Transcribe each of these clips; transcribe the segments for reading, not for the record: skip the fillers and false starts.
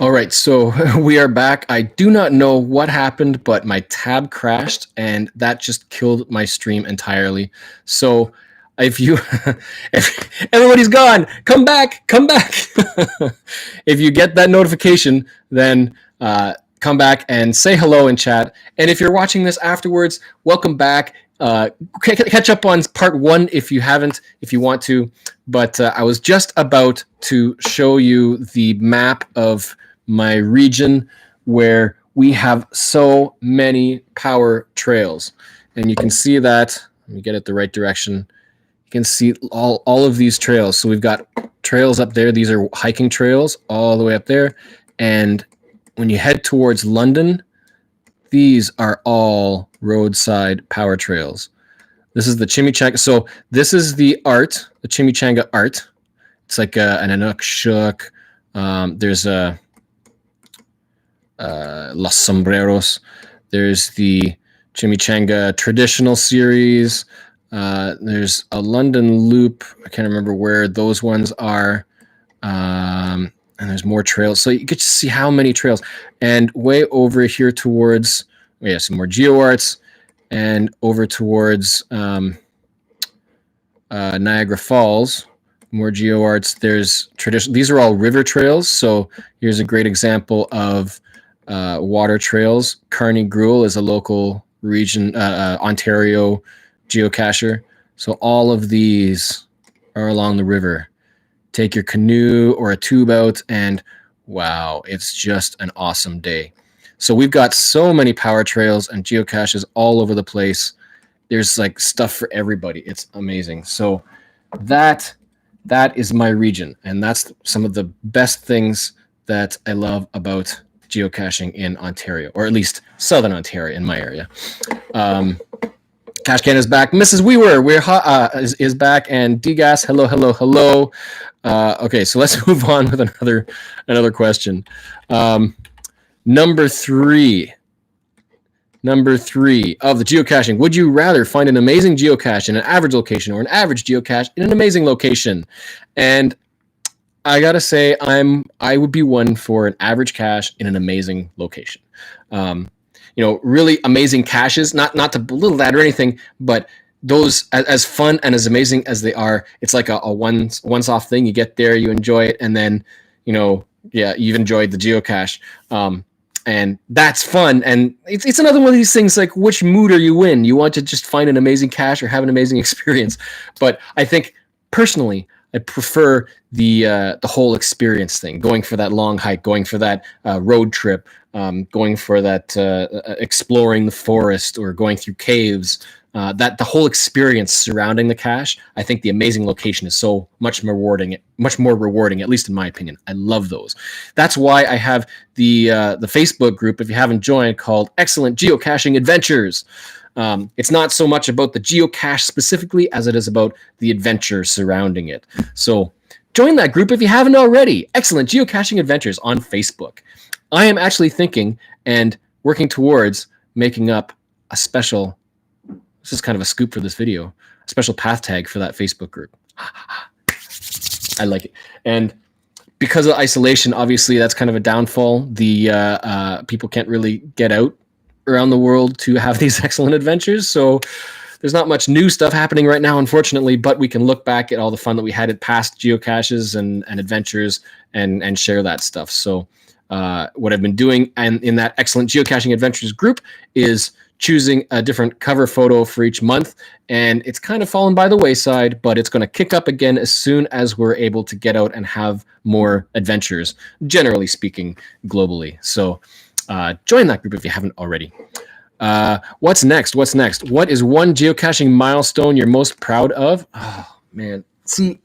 All right, so we are back. I do not know what happened, but my tab crashed and that just killed my stream entirely. So if you, if everybody's gone, come back, come back. If you get that notification, then come back and say hello in chat. And if you're watching this afterwards, welcome back. Catch up on part 1 if you haven't, if you want to. But I was just about to show you the map of my region where we have so many power trails. And you can see that, let me get it the right direction. You can see all of these trails. So we've got trails up there. These are hiking trails all the way up there. And when you head towards London, these are all roadside power trails. This is the chimichanga. So this is the art, the chimichanga art. It's like an Inukshuk. There's a Los Sombreros. There's the chimichanga traditional series. There's a London loop. I can't remember where those ones are. And there's more trails. So you get to see how many trails. And way over here towards, we have some more geo arts, and over towards Niagara Falls, more geo arts. There's traditional. These are all river trails. So here's a great example of water trails. Carney Gruel is a local region, Ontario geocacher. So all of these are along the river. Take your canoe or a tube out, and wow, it's just an awesome day. So we've got so many power trails and geocaches all over the place. There's like stuff for everybody. It's amazing. So that is my region, and that's some of the best things that I love about geocaching in Ontario, or at least Southern Ontario in my area. Cashcan is back. Mrs. We're back, and Degas, hello, hello, hello. Okay, so let's move on with another question. Number three of the geocaching. Would you rather find an amazing geocache in an average location or an average geocache in an amazing location? And I gotta say, I would be one for an average cache in an amazing location. Really amazing caches, not to belittle that or anything, but those, as fun and as amazing as they are, it's like a once-off thing. You get there, you enjoy it, and then, you've enjoyed the geocache. And that's fun. And it's another one of these things, like, which mood are you in? You want to just find an amazing cache or have an amazing experience? But I think, personally, I prefer the whole experience thing, going for that long hike, going for that road trip, going for that exploring the forest or going through caves. That the whole experience surrounding the cache, I think the amazing location is so much more rewarding, at least in my opinion. I love those. That's why I have the Facebook group, if you haven't joined, called Excellent Geocaching Adventures. It's not so much about the geocache specifically as it is about the adventure surrounding it. So join that group if you haven't already. Excellent Geocaching Adventures on Facebook. I am actually thinking and working towards making up a special, this is kind of a scoop for this video, a special path tag for that Facebook group. I like it. And because of isolation, obviously that's kind of a downfall. The people can't really get out around the world to have these excellent adventures. So there's not much new stuff happening right now, unfortunately, but we can look back at all the fun that we had at past geocaches and adventures and share that stuff. So what I've been doing and in that Excellent Geocaching Adventures group is choosing a different cover photo for each month, and it's kind of fallen by the wayside, but it's going to kick up again as soon as we're able to get out and have more adventures, generally speaking, globally. So join that group if you haven't already. What's next? What is one geocaching milestone you're most proud of? Oh, man. See,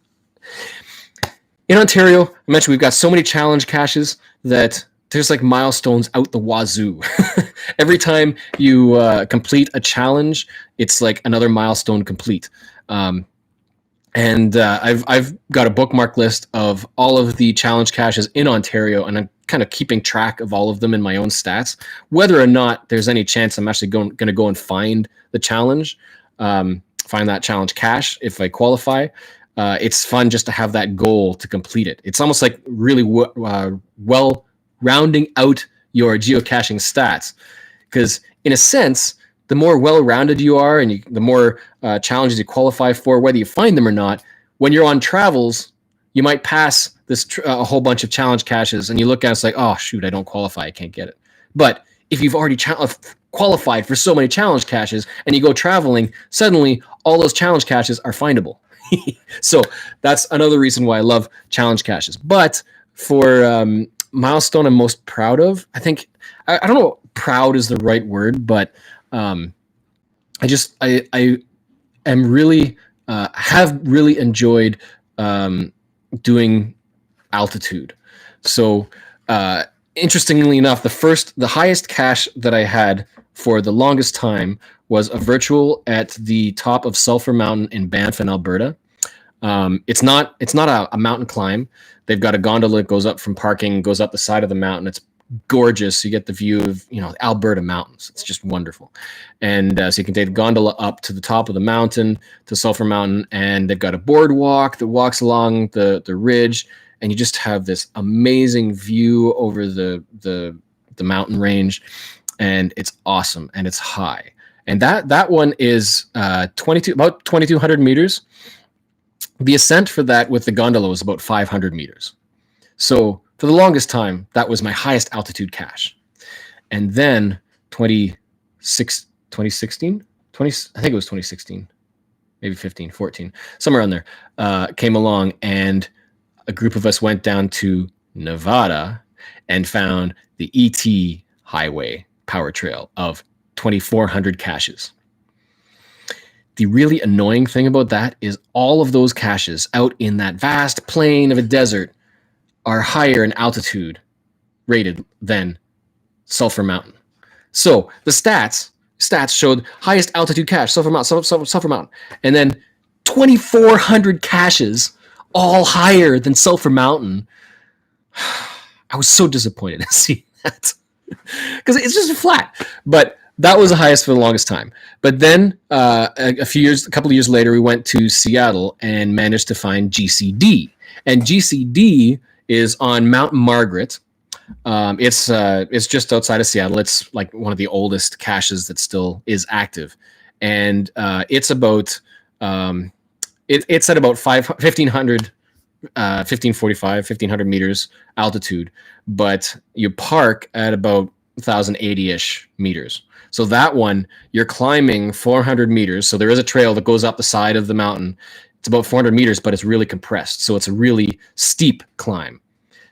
in Ontario, I mentioned we've got so many challenge caches that there's like milestones out the wazoo. Every time you complete a challenge, it's like another milestone complete. And I've got a bookmark list of all of the challenge caches in Ontario, and I'm kind of keeping track of all of them in my own stats. Whether or not there's any chance I'm actually going to go and find the challenge, find that challenge cache if I qualify. It's fun just to have that goal to complete it. It's almost like really well rounding out your geocaching stats. Because in a sense, the more well-rounded you are and the more challenges you qualify for, whether you find them or not, when you're on travels, you might pass a whole bunch of challenge caches and you look at it, it's like, oh, shoot, I don't qualify. I can't get it. But if you've already qualified for so many challenge caches and you go traveling, suddenly all those challenge caches are findable. So that's another reason why I love challenge caches. But for milestone I'm most proud of, I think, I don't know, proud is the right word, but I am really have really enjoyed doing altitude. So interestingly enough, the highest cache that I had for the longest time was a virtual at the top of Sulphur Mountain in Banff in Alberta. It's not a mountain climb. They've got a gondola that goes up from parking, goes up the side of the mountain. It's gorgeous. You get the view of, Alberta mountains. It's just wonderful. And so you can take the gondola up to the top of the mountain, to Sulphur Mountain, and they've got a boardwalk that walks along the ridge, and you just have this amazing view over the mountain range, and it's awesome, and it's high. And that one is about 2,200 meters. The ascent for that with the gondola was about 500 meters. So for the longest time, that was my highest altitude cache. And then 2016, I think it was 2016, maybe 15, 14, somewhere around there, came along, and a group of us went down to Nevada and found the ET Highway Power Trail of 2,400 caches. The really annoying thing about that is all of those caches out in that vast plain of a desert are higher in altitude rated than Sulphur Mountain. So the stats showed highest altitude cache, Sulphur Mountain, and then 2,400 caches all higher than Sulphur Mountain. I was so disappointed to see that because it's just flat. But that was the highest for the longest time. But then a couple of years later, we went to Seattle and managed to find GCD. And GCD is on Mount Margaret. It's just outside of Seattle. It's like one of the oldest caches that still is active. And it's about it's at about 1,500, 1,545 meters altitude. But you park at about 1,080-ish meters. So that one, you're climbing 400 meters. So there is a trail that goes up the side of the mountain. It's about 400 meters, but it's really compressed. So it's a really steep climb.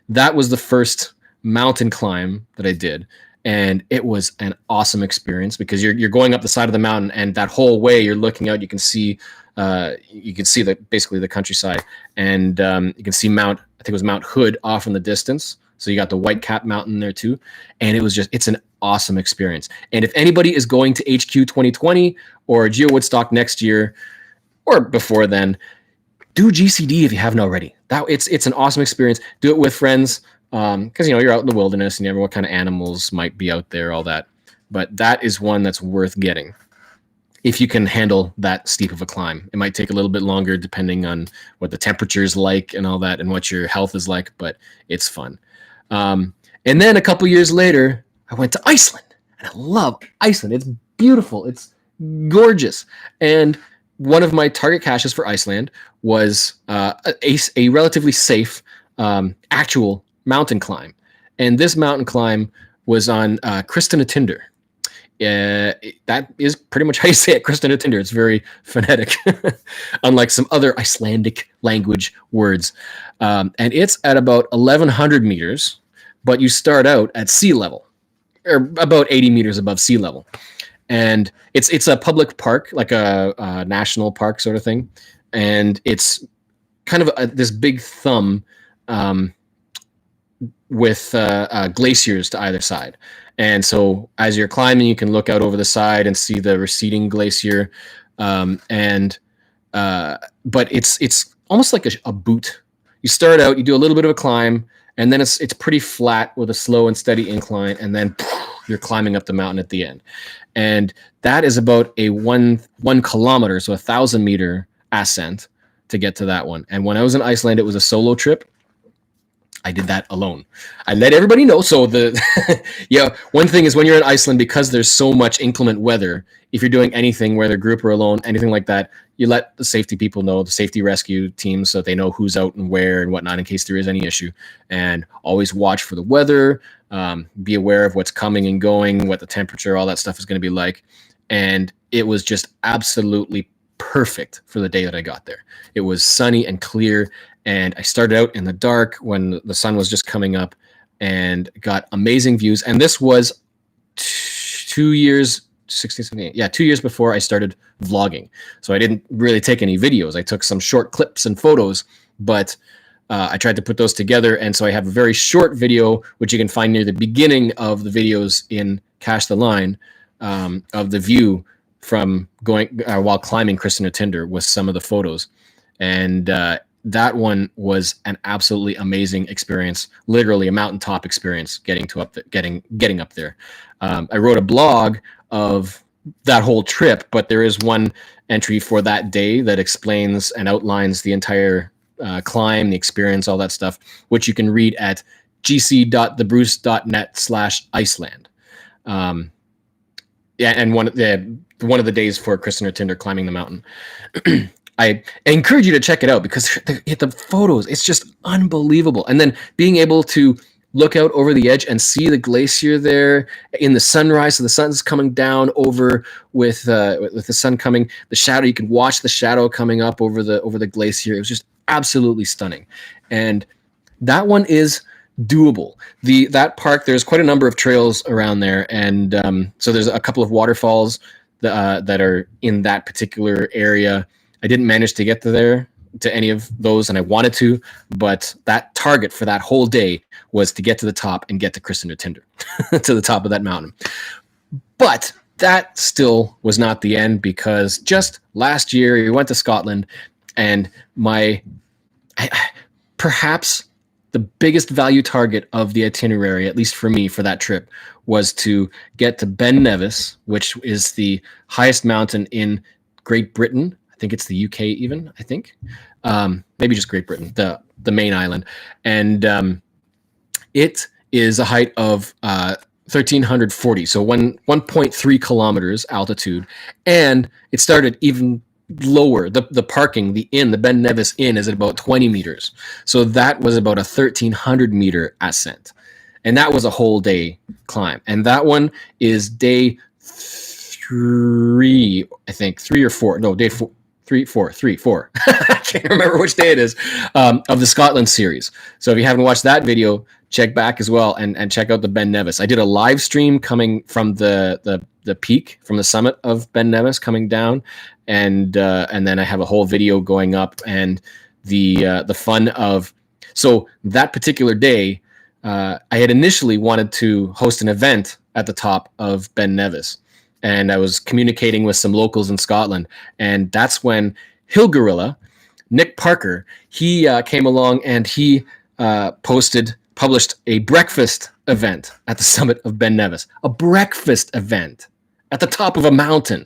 That was the first mountain climb that I did. And it was an awesome experience because you're going up the side of the mountain, and that whole way you're looking out, you can see basically the countryside, and you can see I think it was Mount Hood off in the distance. So you got the White Cap Mountain there too. And it's an awesome experience. And if anybody is going to HQ 2020 or Geo Woodstock next year or before then, do GCD if you haven't already. It's an awesome experience. Do it with friends because you're out in the wilderness and you never know what kind of animals might be out there, all that. But that is one that's worth getting if you can handle that steep of a climb. It might take a little bit longer depending on what the temperature is like and all that and what your health is like, but it's fun. And then a couple years later, I went to Iceland, and I love Iceland. It's beautiful. It's gorgeous. And one of my target caches for Iceland was a relatively safe actual mountain climb. And this mountain climb was on Kristinatindur. That is pretty much how you say it, Kristinatindur. It's very phonetic, unlike some other Icelandic language words. And it's at about 1,100 meters, but you start out at sea level, or about 80 meters above sea level. And it's a public park, like a national park sort of thing. And it's kind of this big thumb with glaciers to either side. And so as you're climbing, you can look out over the side and see the receding glacier. But it's almost like a boot. You start out, you do a little bit of a climb, and then it's pretty flat with a slow and steady incline, and then you're climbing up the mountain at the end. And that is about a 1 kilometer, so 1,000 meter ascent to get to that one. And when I was in Iceland, it was a solo trip. I did that alone. I let everybody know. So yeah, one thing is when you're in Iceland, because there's so much inclement weather, if you're doing anything, whether group or alone, anything like that, you let the safety people know, the safety rescue teams, so they know who's out and where and whatnot in case there is any issue. And always watch for the weather, be aware of what's coming and going, what the temperature, all that stuff is going to be like. And it was just absolutely perfect for the day that I got there. It was sunny and clear. And I started out in the dark when the sun was just coming up and got amazing views. And this was 2 years, 16, 17, yeah, 2 years before I started vlogging. So I didn't really take any videos. I took some short clips and photos, but I tried to put those together. And so I have a very short video, which you can find near the beginning of the videos in Cache the Line, of the view from going while climbing Christina Tinder with some of the photos. And that one was an absolutely amazing experience, literally a mountaintop experience getting up there. I wrote a blog of that whole trip, but there is one entry for that day that explains and outlines the entire climb, the experience, all that stuff, which you can read at gc.thebruce.net/Iceland. Yeah, and one of the days for Christina Tinder climbing the mountain. I encourage you to check it out because the photos, it's just unbelievable. And then being able to look out over the edge and see the glacier there in the sunrise. So the sun's coming down over with the sun coming, the shadow, you can watch the shadow coming up over the glacier. It was just absolutely stunning. And that one is doable. That park, there's quite a number of trails around there. And so there's a couple of waterfalls that are in that particular area. I didn't manage to get to any of those, and I wanted to, but that target for that whole day was to get to the top and get to Christina Tinder, to the top of that mountain. But that still was not the end, because just last year we went to Scotland, and perhaps the biggest value target of the itinerary, at least for me, for that trip, was to get to Ben Nevis, which is the highest mountain in Great Britain. I think it's the UK even, I think. Maybe just Great Britain, the main island. And it is a height of 1,340, so 1.3 kilometers altitude. And it started even lower. The parking, the Ben Nevis Inn, is at about 20 meters. So that was about a 1,300 meter ascent. And that was a whole day climb. And that one is day 3, I think, 3 or 4. No, day 4. 3, 4. I can't remember which day it is, of the Scotland series. So if you haven't watched that video, check back as well and check out the Ben Nevis. I did a live stream coming from the peak, from the summit of Ben Nevis coming down, and then I have a whole video going up, and the fun of, so that particular day, I had initially wanted to host an event at the top of Ben Nevis. And I was communicating with some locals in Scotland. And that's when Hill Gorilla, Nick Parker, he came along and he published a breakfast event at the summit of Ben Nevis. A breakfast event at the top of a mountain.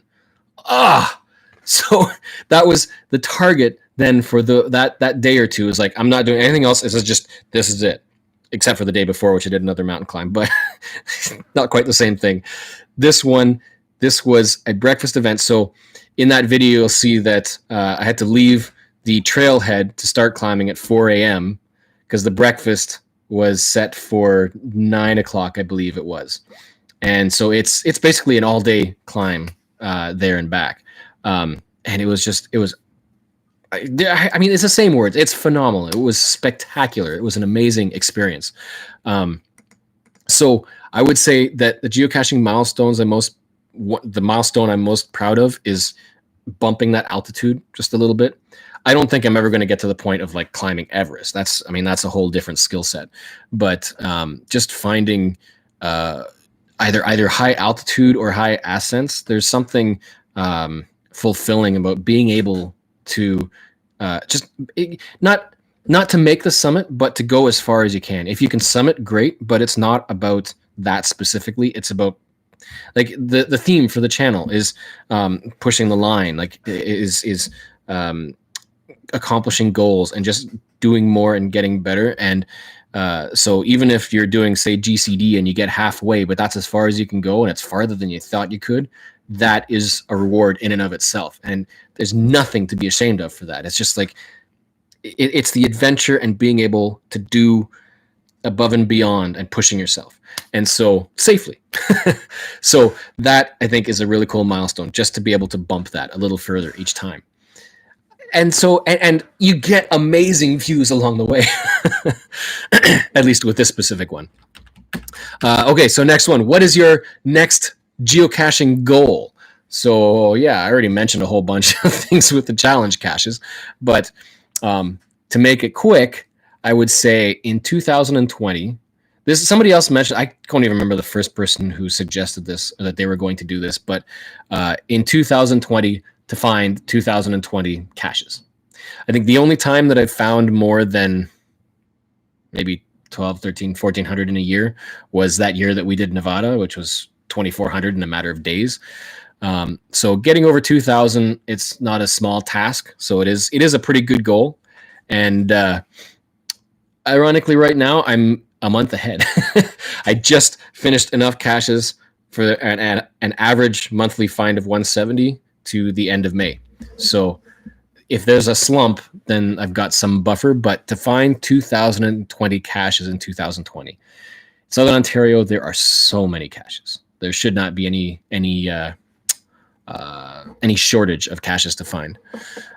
So that was the target then for that day or two. Is like, I'm not doing anything else. This is it. Except for the day before, which I did another mountain climb, but not quite the same thing. This was a breakfast event. So in that video, you'll see that I had to leave the trailhead to start climbing at 4 a.m. because the breakfast was set for 9 o'clock, I believe it was. And so it's basically an all-day climb there and back. And it was I mean, it's the same words. It's phenomenal. It was spectacular. It was an amazing experience. So I would say that the geocaching milestones the milestone I'm most proud of is bumping that altitude just a little bit. I don't think I'm ever going to get to the point of like climbing Everest. That's a whole different skill set. But just finding either high altitude or high ascents, there's something fulfilling about being able to not to make the summit, but to go as far as you can. If you can summit, great, but it's not about that specifically. It's about, like, the theme for the channel is pushing the line, like is accomplishing goals and just doing more and getting better. And so even if you're doing, say, GCD and you get halfway, but that's as far as you can go and it's farther than you thought you could, that is a reward in and of itself. And there's nothing to be ashamed of for that. It's just like, it's the adventure and being able to do above and beyond and pushing yourself. And so safely. So that, I think, is a really cool milestone, just to be able to bump that a little further each time. And so, and you get amazing views along the way, at least with this specific one. Okay, so next one. What is your next geocaching goal? So yeah, I already mentioned a whole bunch of things with the challenge caches, but to make it quick, I would say in 2020, this is somebody else mentioned, I can't even remember the first person who suggested this, that they were going to do this, but in 2020, to find 2020 caches. I think the only time that I've found more than maybe 12, 13, 1,400 in a year was that year that we did Nevada, which was 2,400 in a matter of days. So getting over 2,000, it's not a small task. So it is a pretty good goal. And ironically, right now, I'm a month ahead. I just finished enough caches for an average monthly find of 170 to the end of May. So if there's a slump, then I've got some buffer. But to find 2,020 caches in 2020, Southern Ontario, there are so many caches. There should not be any shortage of caches to find.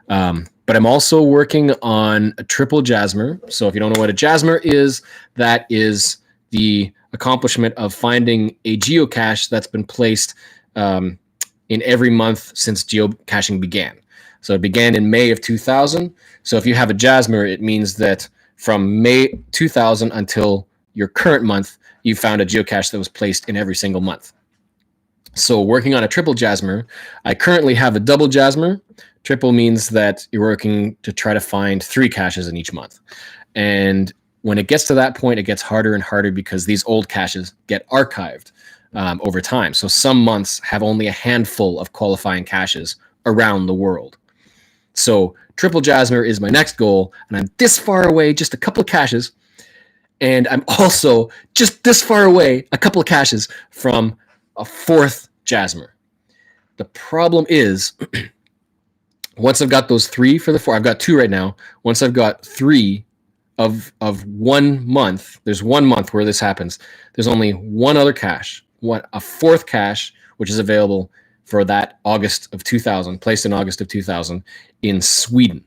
But I'm also working on a triple jasmer. So if you don't know what a jasmer is, that is the accomplishment of finding a geocache that's been placed in every month since geocaching began. So it began in May of 2000. So if you have a jasmer, it means that from May 2000 until your current month, you found a geocache that was placed in every single month. So working on a triple jasmer, I currently have a double jasmer. Triple means that you're working to try to find 3 caches in each month. And when it gets to that point, it gets harder and harder because these old caches get archived over time. So some months have only a handful of qualifying caches around the world. So triple jasmer is my next goal, and I'm this far away, just a couple of caches. And I'm also just this far away, a couple of caches from a 4th jasmer. The problem is, once I've got those 3 for the 4, I've got 2 right now. Once I've got 3 of 1 month, there's 1 month where this happens. There's only one other cache, a 4th cache, which is available for that August of 2000, placed in August of 2000 in Sweden.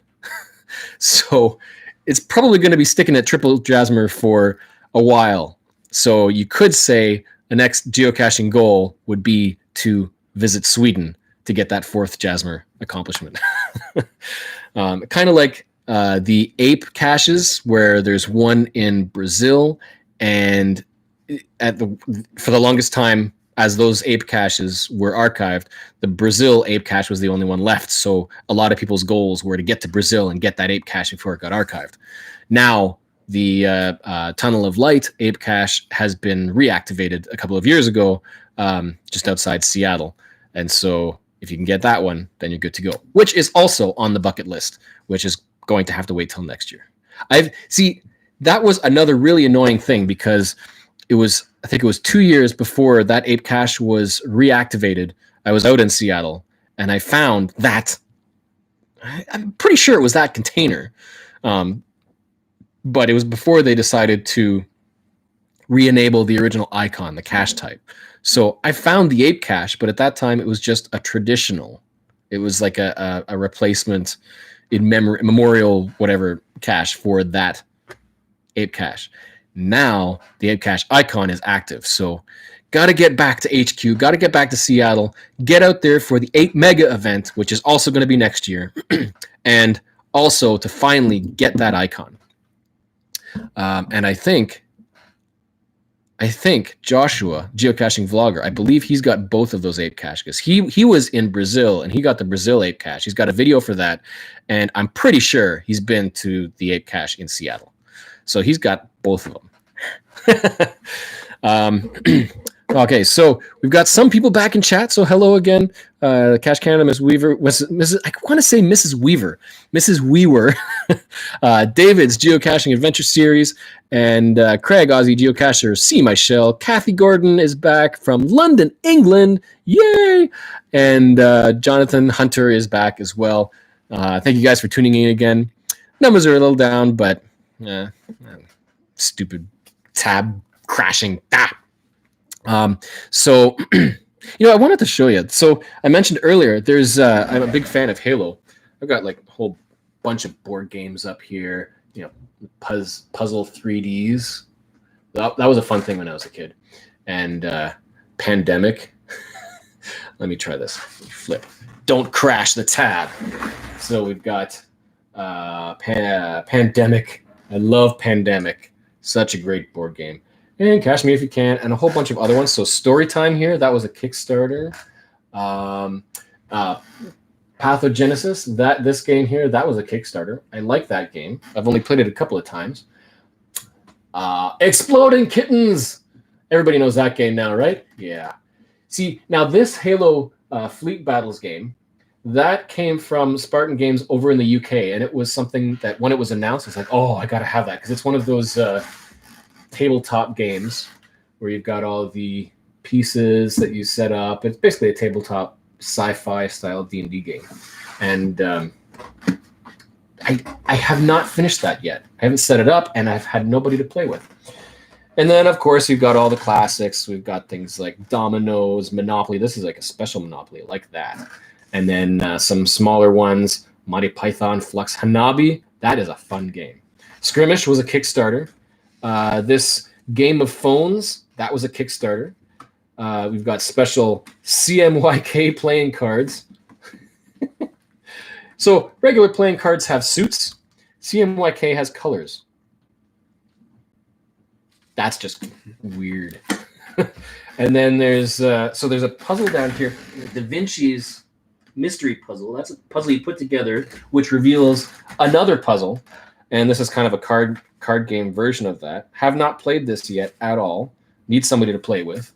So it's probably going to be sticking at triple jasmer for a while. So you could say the next geocaching goal would be to visit Sweden to get that 4th jasmer accomplishment. Kind of like the ape caches, where there's one in Brazil, and for the longest time, as those ape caches were archived, the Brazil ape cache was the only one left. So a lot of people's goals were to get to Brazil and get that ape cache before it got archived. Now, the Tunnel of Light ape cache has been reactivated a couple of years ago, just outside Seattle. And so if you can get that one, then you're good to go, which is also on the bucket list, which is going to have to wait till next year. That was another really annoying thing, because I think it was 2 years before that ape cache was reactivated. I was out in Seattle and I found that, I'm pretty sure it was that container. But it was before they decided to re-enable the original icon, the cache type. So I found the ape cache, but at that time it was just a traditional. It was like a replacement in memorial, whatever cache for that ape cache. Now the ape cache icon is active. So got to get back to HQ, got to get back to Seattle, get out there for the 8 mega event, which is also going to be next year, and also to finally get that icon. And I think Joshua, geocaching vlogger, I believe he's got both of those ape caches. He was in Brazil and he got the Brazil ape cache. He's got a video for that, and I'm pretty sure he's been to the ape cache in Seattle. So he's got both of them. Okay, so we've got some people back in chat. So hello again, Cash Canada, Miss Weaver, Mrs. I want to say Mrs. Weaver, Mrs. Weaver, David's Geocaching Adventure Series, and Craig Aussie Geocacher. See my shell. Kathy Gordon is back from London, England. Yay! And Jonathan Hunter is back as well. Thank you guys for tuning in again. Numbers are a little down, but stupid tab crashing. So, I wanted to show you. So I mentioned earlier, I'm a big fan of Halo. I've got like a whole bunch of board games up here, puzzle 3Ds. That was a fun thing when I was a kid. And Pandemic. Let me try this. Flip. Don't crash the tab. So we've got Pandemic. I love Pandemic. Such a great board game. And Cash Me If You Can, and a whole bunch of other ones. So Storytime here, that was a Kickstarter. Pathogenesis, this game here, that was a Kickstarter. I like that game. I've only played it a couple of times. Exploding Kittens. Everybody knows that game now, right? Yeah. See, now this Halo Fleet Battles game, that came from Spartan Games over in the UK, and it was something that when it was announced, it's like, oh, I got to have that, because it's one of those tabletop games where you've got all the pieces that you set up. It's basically a tabletop sci-fi style D&D game. And I have not finished that yet. I haven't set it up, and I've had nobody to play with. And then, of course, we've got all the classics. We've got things like Dominoes, Monopoly. This is like a special Monopoly, like that. And then some smaller ones, Monty Python, Flux, Hanabi. That is a fun game. Skirmish was a Kickstarter. This Game of Phones, that was a Kickstarter. We've got special CMYK playing cards. So regular playing cards have suits. CMYK has colors. That's just weird. And then there's a puzzle down here, Da Vinci's mystery puzzle. That's a puzzle you put together, which reveals another puzzle. And this is kind of a card game version of that. Have not played this yet at all. Need somebody to play with.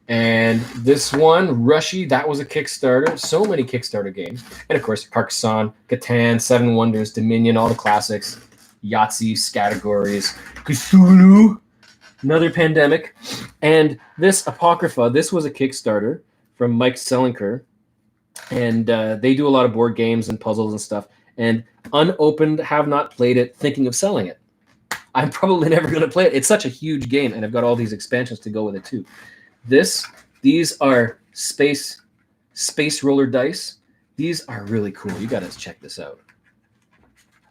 And this one, Rushy, that was a Kickstarter. So many Kickstarter games. And of course, Carcassonne, Catan, Seven Wonders, Dominion, all the classics. Yahtzee, Categories, Cthulhu, another Pandemic. And this Apocrypha, this was a Kickstarter from Mike Selinker. And they do a lot of board games and puzzles and stuff. And unopened, have not played it, thinking of selling it. I'm probably never going to play it. It's such a huge game, and I've got all these expansions to go with it too. These are space roller dice. These are really cool. You got to check this out.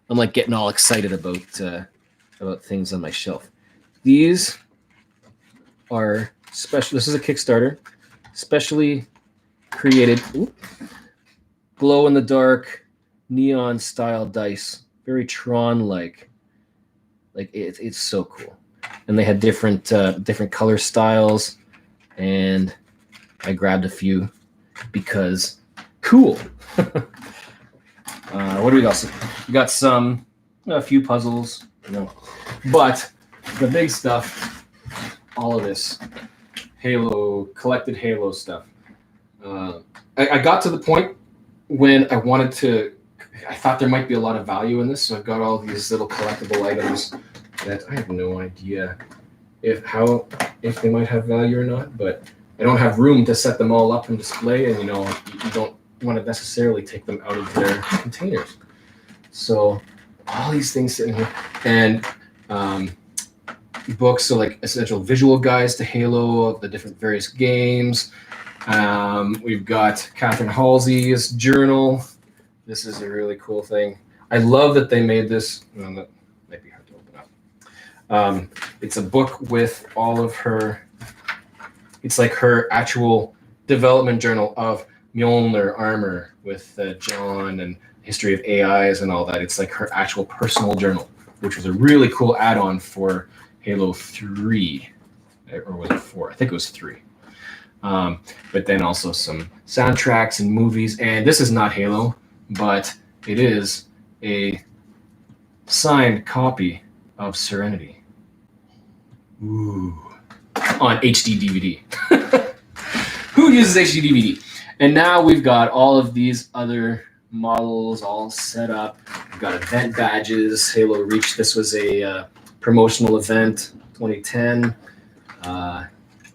I'm like getting all excited about things on my shelf. These are special. This is a Kickstarter, specially created glow in the dark neon style dice. Very Tron-like. Like it's so cool. And they had different color styles, and I grabbed a few because cool. What do we got? We got a few puzzles, but the big stuff, all of this collected Halo stuff. I got to the point when I thought there might be a lot of value in this, so I've got all these little collectible items that I have no idea if they might have value or not, but I don't have room to set them all up and display, and you don't want to necessarily take them out of their containers. So all these things sitting here, and books, so like essential visual guides to Halo of the different various games. We've got Catherine Halsey's journal. This is a really cool thing. I love that they made this. That might be hard to open up. It's a book with all of her. It's like her actual development journal of Mjolnir armor with John and history of AIs and all that. It's like her actual personal journal, which was a really cool add-on for Halo 3, or was it 4? I think it was 3. But then also some soundtracks and movies. And this is not Halo, but it is a signed copy of Serenity. Ooh. on HD DVD. Who uses HD DVD? And now we've got all of these other models all set up. We've got event badges, Halo Reach. This was a promotional event, 2010.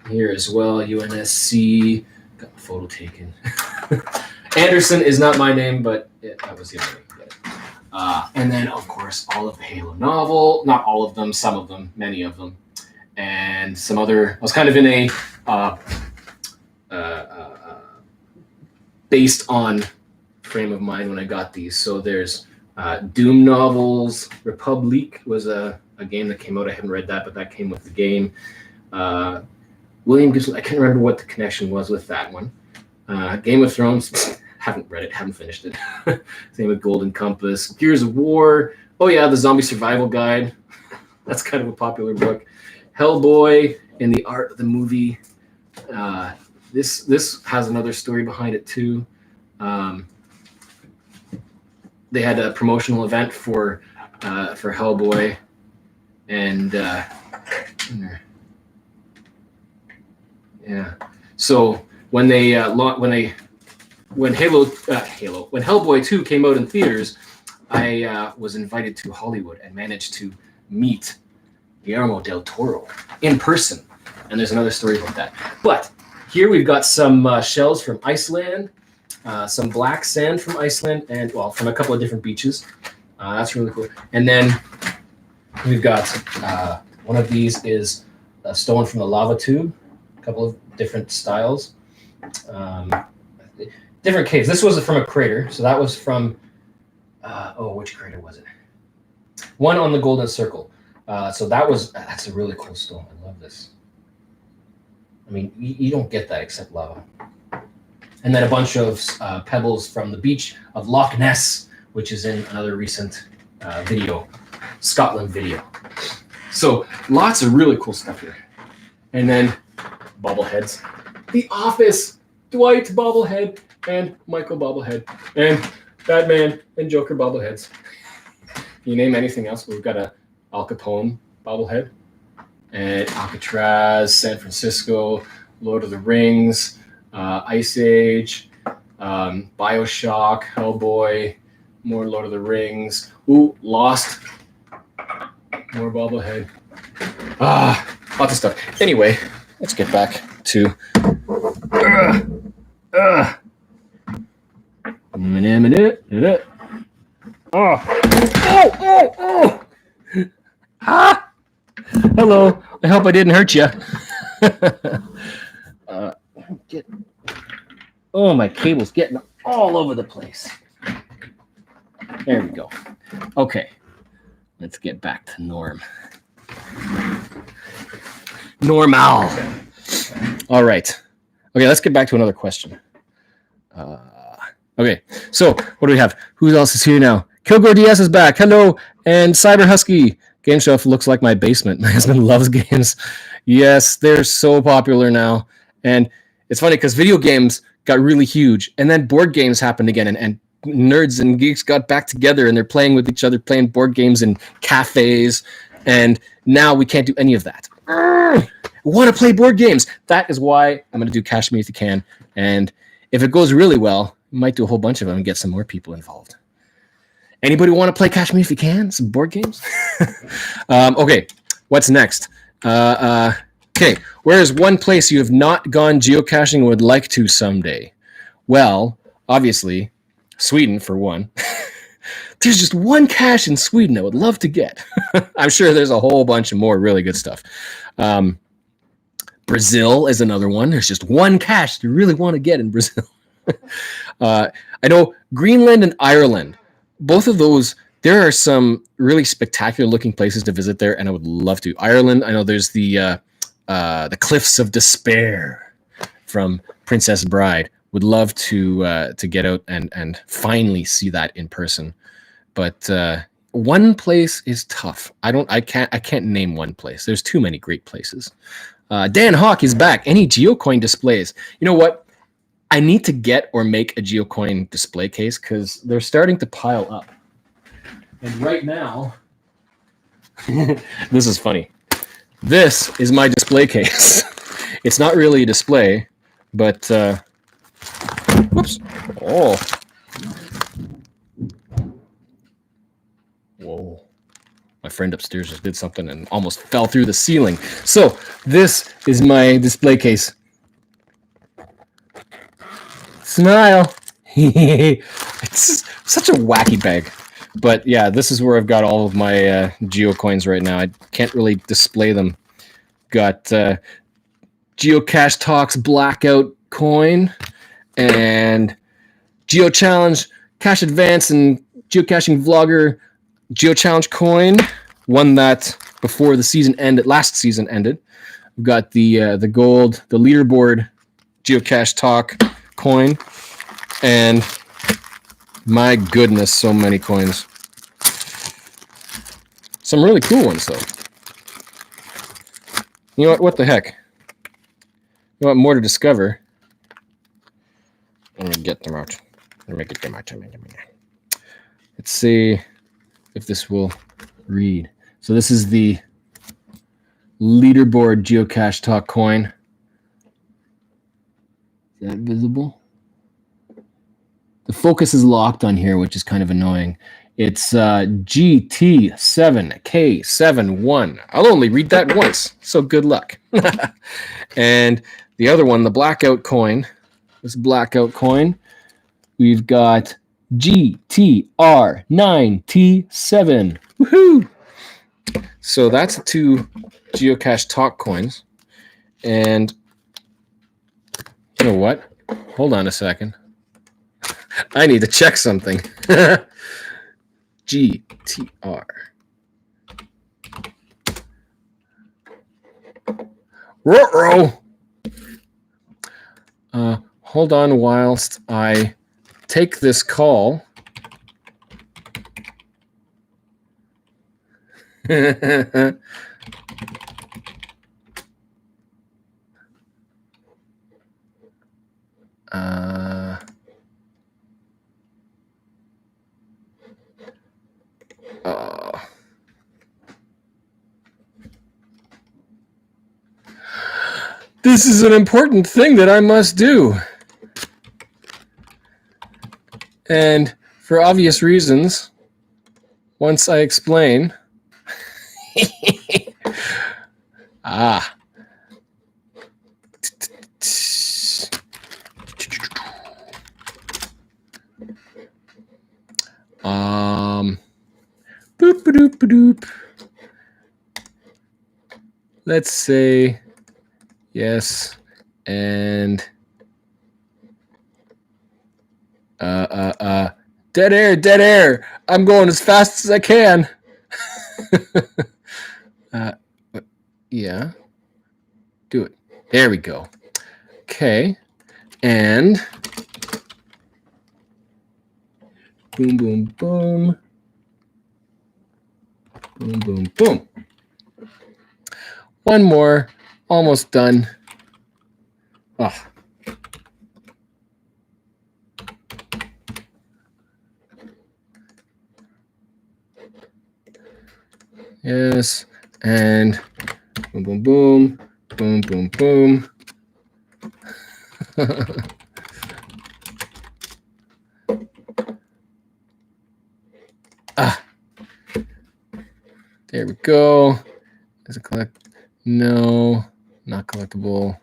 Here as well, UNSC. Got a photo taken. Anderson is not my name, but that was the other name. And then, of course, all of the Halo novel. Not all of them, some of them, many of them. And some other... I was kind of in a... based on frame of mind when I got these. So there's Doom novels. Republic was a game that came out. I haven't read that, but that came with the game. William Gibson, I can't remember what the connection was with that one. Game of Thrones, haven't read it, haven't finished it. Same with Golden Compass. Gears of War. Oh yeah, the Zombie Survival Guide. That's kind of a popular book. Hellboy and the Art of the Movie. This has another story behind it too. They had a promotional event for Hellboy, and yeah. So when Hellboy 2 came out in theaters, I was invited to Hollywood and managed to meet Guillermo del Toro in person. And there's another story about that. But here we've got some shells from Iceland, some black sand from Iceland, and well, from a couple of different beaches. That's really cool. And then we've got one of these is a stone from the lava tube. A couple of different styles, different caves. This was from a crater, so that was from which crater was it? One on the Golden Circle. So that's a really cool stone. I love this. I mean, you don't get that except lava. And then a bunch of pebbles from the beach of Loch Ness, which is in another recent video, Scotland video. So lots of really cool stuff here. And then bobbleheads. The Office, Dwight bobblehead, and Michael bobblehead, and Batman and Joker bobbleheads. Can you name anything else? We've got a Al Capone bobblehead, and Alcatraz, San Francisco, Lord of the Rings, Ice Age, Bioshock, Hellboy, more Lord of the Rings. Ooh, Lost, more bobblehead. Lots of stuff. Anyway, let's get back to hello. I hope I didn't hurt you. My cable's getting all over the place. There we go. Okay, let's get back to normal. All right. Okay, let's get back to another question. Okay, so what do we have? Who else is here now? Kilgore DS is back. Hello. And Cyber Husky. Game Shelf looks like my basement. My husband loves games. Yes, they're so popular now. And it's funny because video games got really huge. And then board games happened again. And nerds and geeks got back together. And they're playing with each other, playing board games in cafes. And now we can't do any of that. Want to play board games. That is why I'm going to do Cash Me If You Can. And if it goes really well, we might do a whole bunch of them and get some more people involved. Anybody want to play Cash Me If You Can? Some board games? Okay, what's next? Okay, where is one place you have not gone geocaching and would like to someday? Well, obviously, Sweden for one. There's just one cache in Sweden I would love to get. I'm sure there's a whole bunch of more really good stuff. Brazil is another one. There's just one cache you really want to get in Brazil. I know Greenland and Ireland. Both of those, there are some really spectacular looking places to visit there, and I would love to. Ireland, I know there's the Cliffs of Despair from Princess Bride. Would love to get out and finally see that in person. But one place is tough. I can't name one place. There's too many great places. Dan Hawk is back. Any geocoin displays? You know what? I need to get or make a geocoin display case because they're starting to pile up. And right now, this is funny. This is my display case. It's not really a display, but whoops. Oh. Whoa. My friend upstairs just did something and almost fell through the ceiling. So this is my display case. Smile. It's such a wacky bag. But yeah, this is where I've got all of my geo coins right now. I can't really display them. Got Geocache Talks Blackout coin and Geo Challenge Cash Advance and Geocaching Vlogger Geo Challenge coin. Won that before the season ended. Last season ended. We've got the gold, the leaderboard Geocache Talk coin, and my goodness, so many coins. Some really cool ones though. You know what? What the heck? You want more to discover? Let me get them out. Let me get them out. Let's see if this will read. So this is the leaderboard Geocache Talk coin. Is that visible? The focus is locked on here, which is kind of annoying. It's GT7K71. I'll only read that once, so good luck. And the other one, the blackout coin, this blackout coin, we've got GTR9T7. Woohoo! So that's the two Geocache Talk coins. And you know what? Hold on a second. I need to check something. GTR. Ruh-roh. Hold on whilst I take this call. This is an important thing that I must do. And for obvious reasons, once I explain... Boop-a-doop-a-doop. Let's say yes, and dead air. I'm going as fast as I can. Yeah, do it. There we go. Okay, and boom, boom, boom. Boom, boom, boom. One more. Almost done. Oh. Yes. And boom, boom, boom. Boom, boom, boom. There we go. Is it collect? No, not collectible.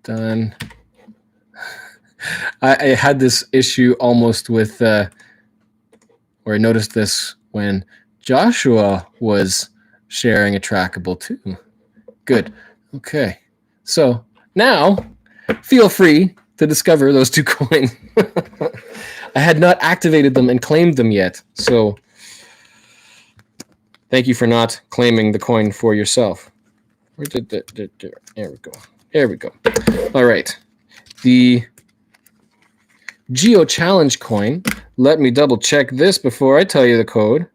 Done. I had this issue almost with, where I noticed this when Joshua was sharing a trackable too. Good. Okay. So now feel free to discover those two coins. I had not activated them and claimed them yet. So thank you for not claiming the coin for yourself. There we go. There we go. All right. The Geo Challenge coin. Let me double check this before I tell you the code.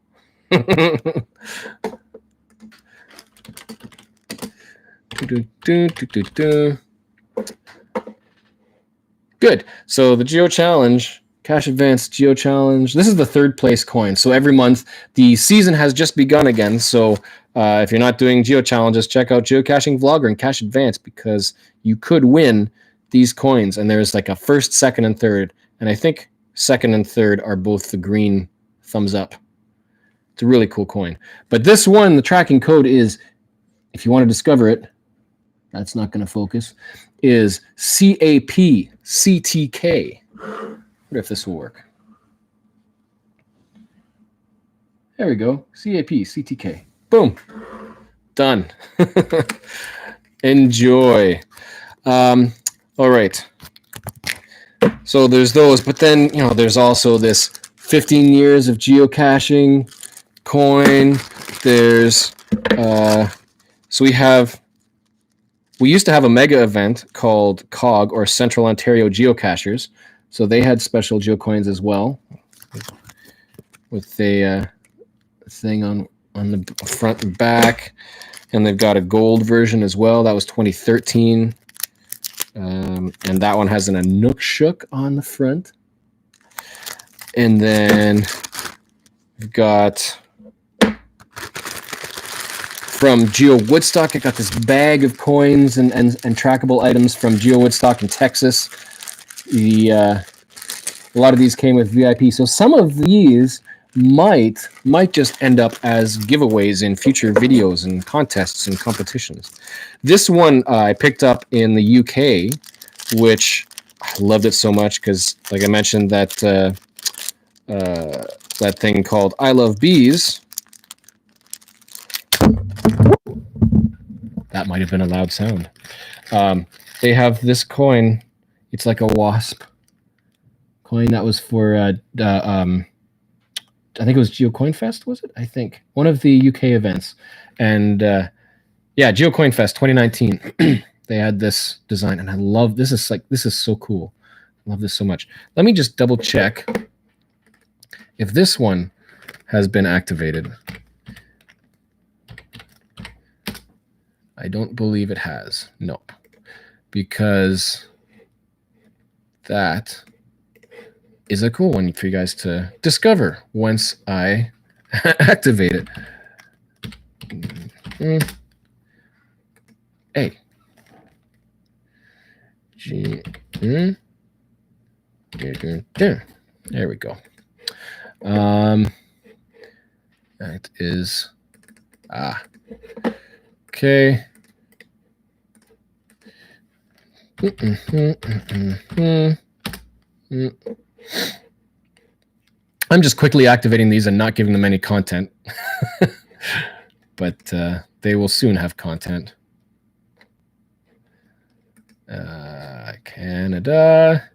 Good. So the Geo Challenge Cash Advance Geo Challenge. This is the third place coin. So every month, the season has just begun again. So if you're not doing Geo Challenges, check out Geocaching Vlogger and Cash Advance because you could win these coins. And there's like a first, second, and third. And I think second and third are both the green thumbs up. It's a really cool coin. But this one, the tracking code is, if you want to discover it, that's not going to focus, is CAPCTK. What if this will work? There we go. CAPCTK. Boom. Done. Enjoy. All right. So there's those, but then, there's also this 15 years of geocaching coin. There's, so we used to have a mega event called COG, or Central Ontario Geocachers. So they had special geocoins as well, with a thing on the front and back, and they've got a gold version as well. That was 2013, and that one has an Inukshuk on the front. And then we've got from Geo Woodstock. I got this bag of coins and trackable items from Geo Woodstock in Texas. A lot of these came with VIP, so some of these might just end up as giveaways in future videos and contests and competitions. This one I picked up in the UK, which I loved it so much because, like I mentioned, that that thing called I Love Bees. That might have been a loud sound. They have this coin. It's like a wasp coin that was for, I think it was GeoCoinFest, was it? I think. One of the UK events. And yeah, GeoCoinFest 2019. They had this design, and I love this. This is so cool. I love this so much. Let me just double check if this one has been activated. I don't believe it has. Nope. Because that is a cool one for you guys to discover once I activate it. A. G. There we go. That is. Okay. I'm just quickly activating these and not giving them any content. But they will soon have content. Canada.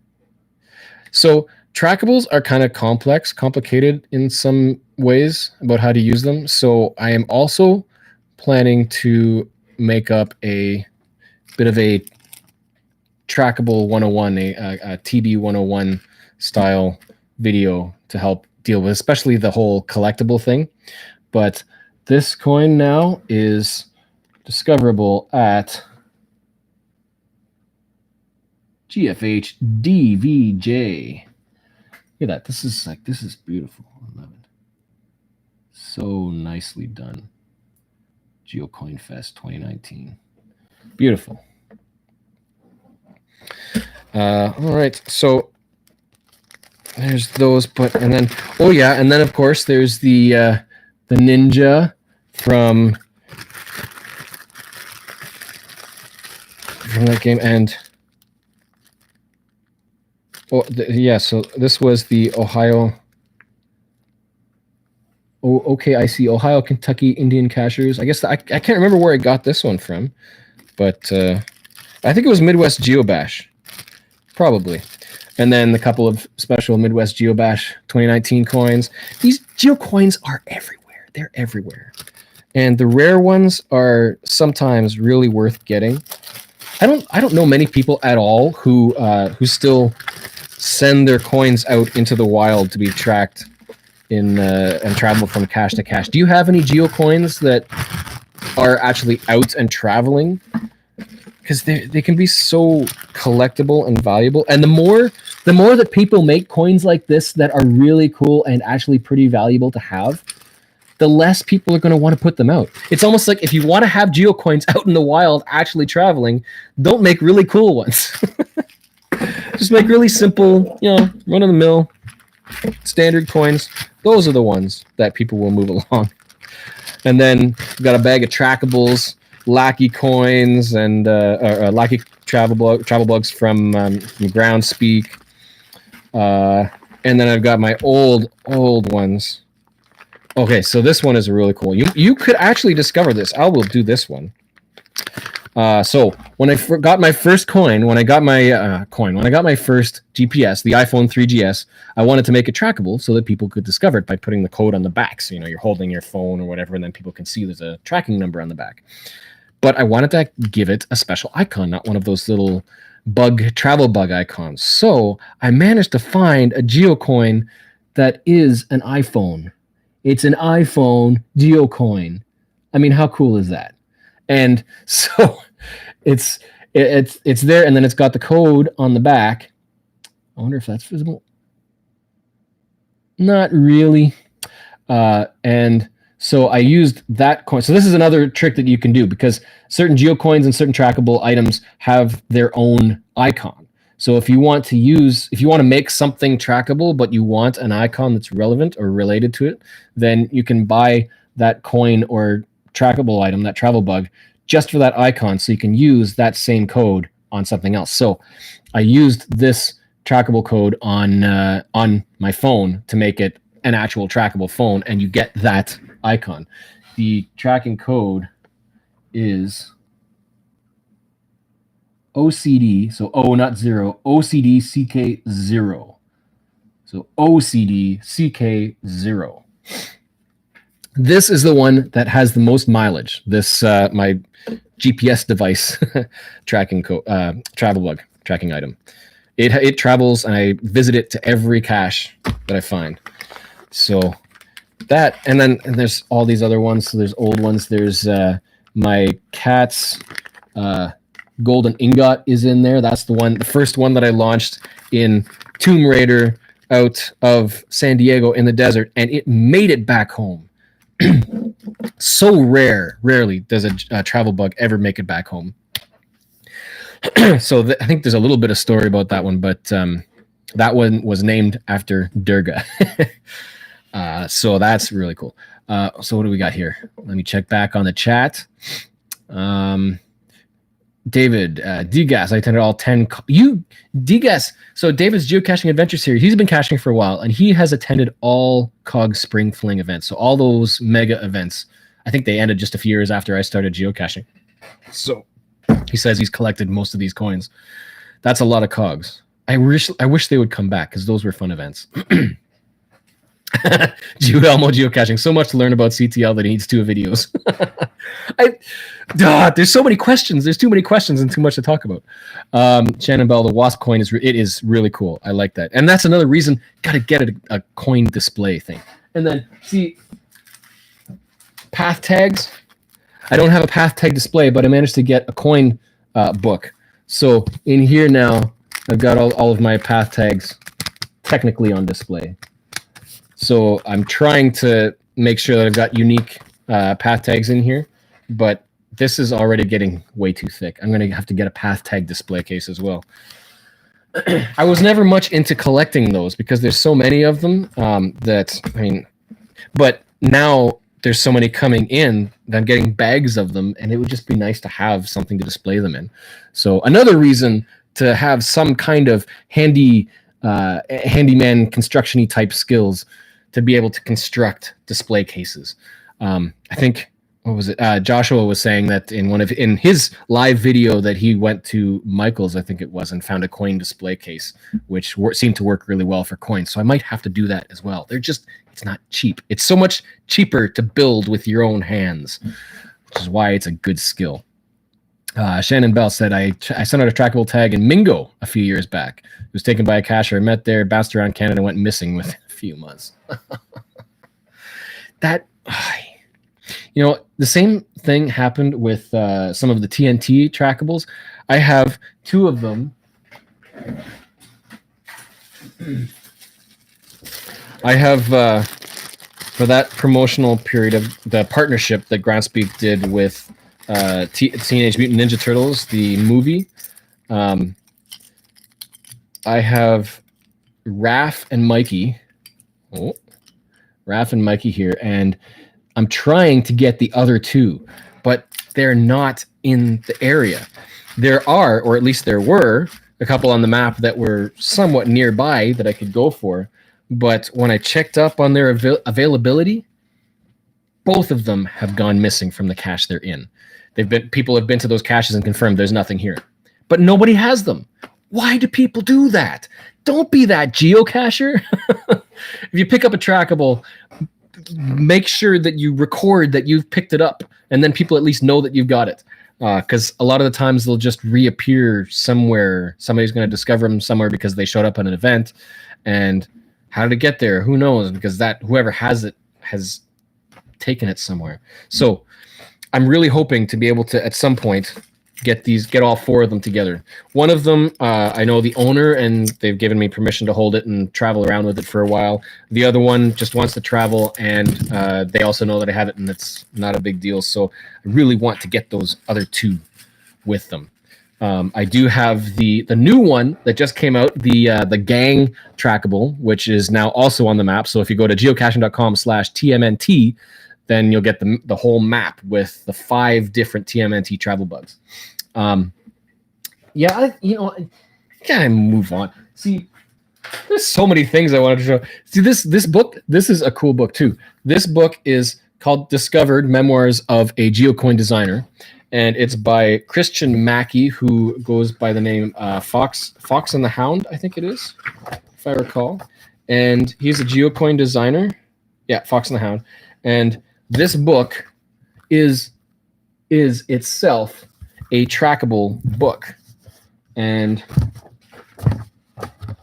So trackables are kind of complicated in some ways about how to use them. So I am also planning to make up a bit of a trackable 101, a TB 101 style video to help deal with, especially the whole collectible thing. But this coin now is discoverable at GFH DVJ. Look at that. This is beautiful. I love it. So nicely done. GeoCoinFest 2019. Beautiful. All right. So there's those, and then of course there's the ninja from that game, and so this was the Ohio. Oh, okay, I see. Ohio, Kentucky Indian Cachers. I guess I can't remember where I got this one from, but I think it was Midwest Geobash, probably. And then a couple of special Midwest Geobash 2019 coins. These geo coins are everywhere. They're everywhere. And the rare ones are sometimes really worth getting. I don't know many people at all who still send their coins out into the wild to be tracked and travel from cache to cache. Do you have any geo coins that are actually out and traveling? Because they can be so collectible and valuable. And the more the more that people make coins like this that are really cool and actually pretty valuable to have, the less people are going to want to put them out. It's almost like if you want to have geocoins out in the wild actually traveling, don't make really cool ones. Just make really simple, run-of-the-mill, standard coins. Those are the ones that people will move along. And then we've got a bag of trackables, Lackey coins, and Lackey travel bugs from Groundspeak. And then I've got my old ones. Okay, so this one is really cool. You could actually discover this. I will do this one. So when I got my first coin, when I got my first GPS, the iPhone 3GS, I wanted to make it trackable so that people could discover it by putting the code on the back. So you're holding your phone or whatever, and then people can see there's a tracking number on the back. But I wanted to give it a special icon, not one of those little travel bug icons. So I managed to find a geocoin that is an iPhone. It's an iPhone geocoin. I mean, how cool is that? And so it's there, and then it's got the code on the back. I wonder if that's visible. Not really. And so I used that coin. So this is another trick that you can do, because certain geocoins and certain trackable items have their own icon. So if you want to make something trackable, but you want an icon that's relevant or related to it, then you can buy that coin or trackable item, that travel bug, just for that icon, so you can use that same code on something else. So I used this trackable code on my phone to make it an actual trackable phone, and you get that icon. The tracking code is OCD, so O not zero, OCD CK0. So OCD CK0. This is the one that has the most mileage. This my GPS device tracking travel bug tracking item. It travels, and I visit it to every cache that I find. So that, and there's all these other ones. So there's old ones. There's my cat's golden ingot is in there. That's the first one that I launched in Tomb Raider out of San Diego in the desert, and it made it back home. So rarely does a travel bug ever make it back home. So I think there's a little bit of story about that one, but that one was named after Durga. So that's really cool. So what do we got here? Let me check back on the chat. David, DGAS, I attended all 10. DGAS, so David's Geocaching Adventure Series, he's been caching for a while, and he has attended all COG Spring Fling events. So all those mega events, I think they ended just a few years after I started geocaching. So he says he's collected most of these coins. That's a lot of COGs. I wish they would come back, because those were fun events. Elmo geocaching, so much to learn about CTL that he needs 2 videos. There's so many questions. There's too many questions and too much to talk about. Shannon Bell, the Wasp coin is really cool. I like that, and that's another reason. Got to get a coin display thing. And then see path tags. I don't have a path tag display, but I managed to get a coin book. So in here now, I've got all of my path tags technically on display. So I'm trying to make sure that I've got unique path tags in here, but this is already getting way too thick. I'm going to have to get a path tag display case as well. I was never much into collecting those because there's so many of them but now there's so many coming in that I'm getting bags of them, and it would just be nice to have something to display them in. So another reason to have some kind of handyman construction-y type skills to be able to construct display cases. I think, what was it? Joshua was saying that in his live video that he went to Michael's, I think it was, and found a coin display case, which seemed to work really well for coins. So I might have to do that as well. It's not cheap. It's so much cheaper to build with your own hands, which is why it's a good skill. Shannon Bell said, I sent out a trackable tag in Mingo a few years back. It was taken by a cacher I met there, bounced around Canada, and went missing within a few months. The same thing happened with some of the TNT trackables. I have 2 of them I have for that promotional period of the partnership that Groundspeak did with Teenage Mutant Ninja Turtles, the movie. I have Raph and Mikey. Oh, Raph and Mikey here, and I'm trying to get the other two, but they're not in the area. There are, or at least there were, a couple on the map that were somewhat nearby that I could go for, but when I checked up on their availability, both of them have gone missing from the cache they're in. People have been to those caches and confirmed there's nothing here, but nobody has them. Why do people do that? Don't be that geocacher. If you pick up a trackable, make sure that you record that you've picked it up, and then people at least know that you've got it. Because a lot of the times they'll just reappear somewhere. Somebody's going to discover them somewhere because they showed up at an event. And how did it get there? Who knows? Because whoever has it has taken it somewhere. So I'm really hoping to be able to, at some point, get all four of them together. One of them, I know the owner, and they've given me permission to hold it and travel around with it for a while. The other one just wants to travel, and they also know that I have it, and it's not a big deal. So I really want to get those other two with them. I do have the new one that just came out, the gang trackable, which is now also on the map. So if you go to geocaching.com/TMNT, then you'll get the whole map with the 5 different TMNT travel bugs. Yeah, gotta move on. See, there's so many things I wanted to show. See, this book, this is a cool book too. This book is called Discovered: Memoirs of a Geocoin Designer, and it's by Christian Mackey, who goes by the name Fox and the Hound, I think it is, if I recall. And he's a geocoin designer. Yeah, Fox and the Hound. And this book is itself a trackable book. And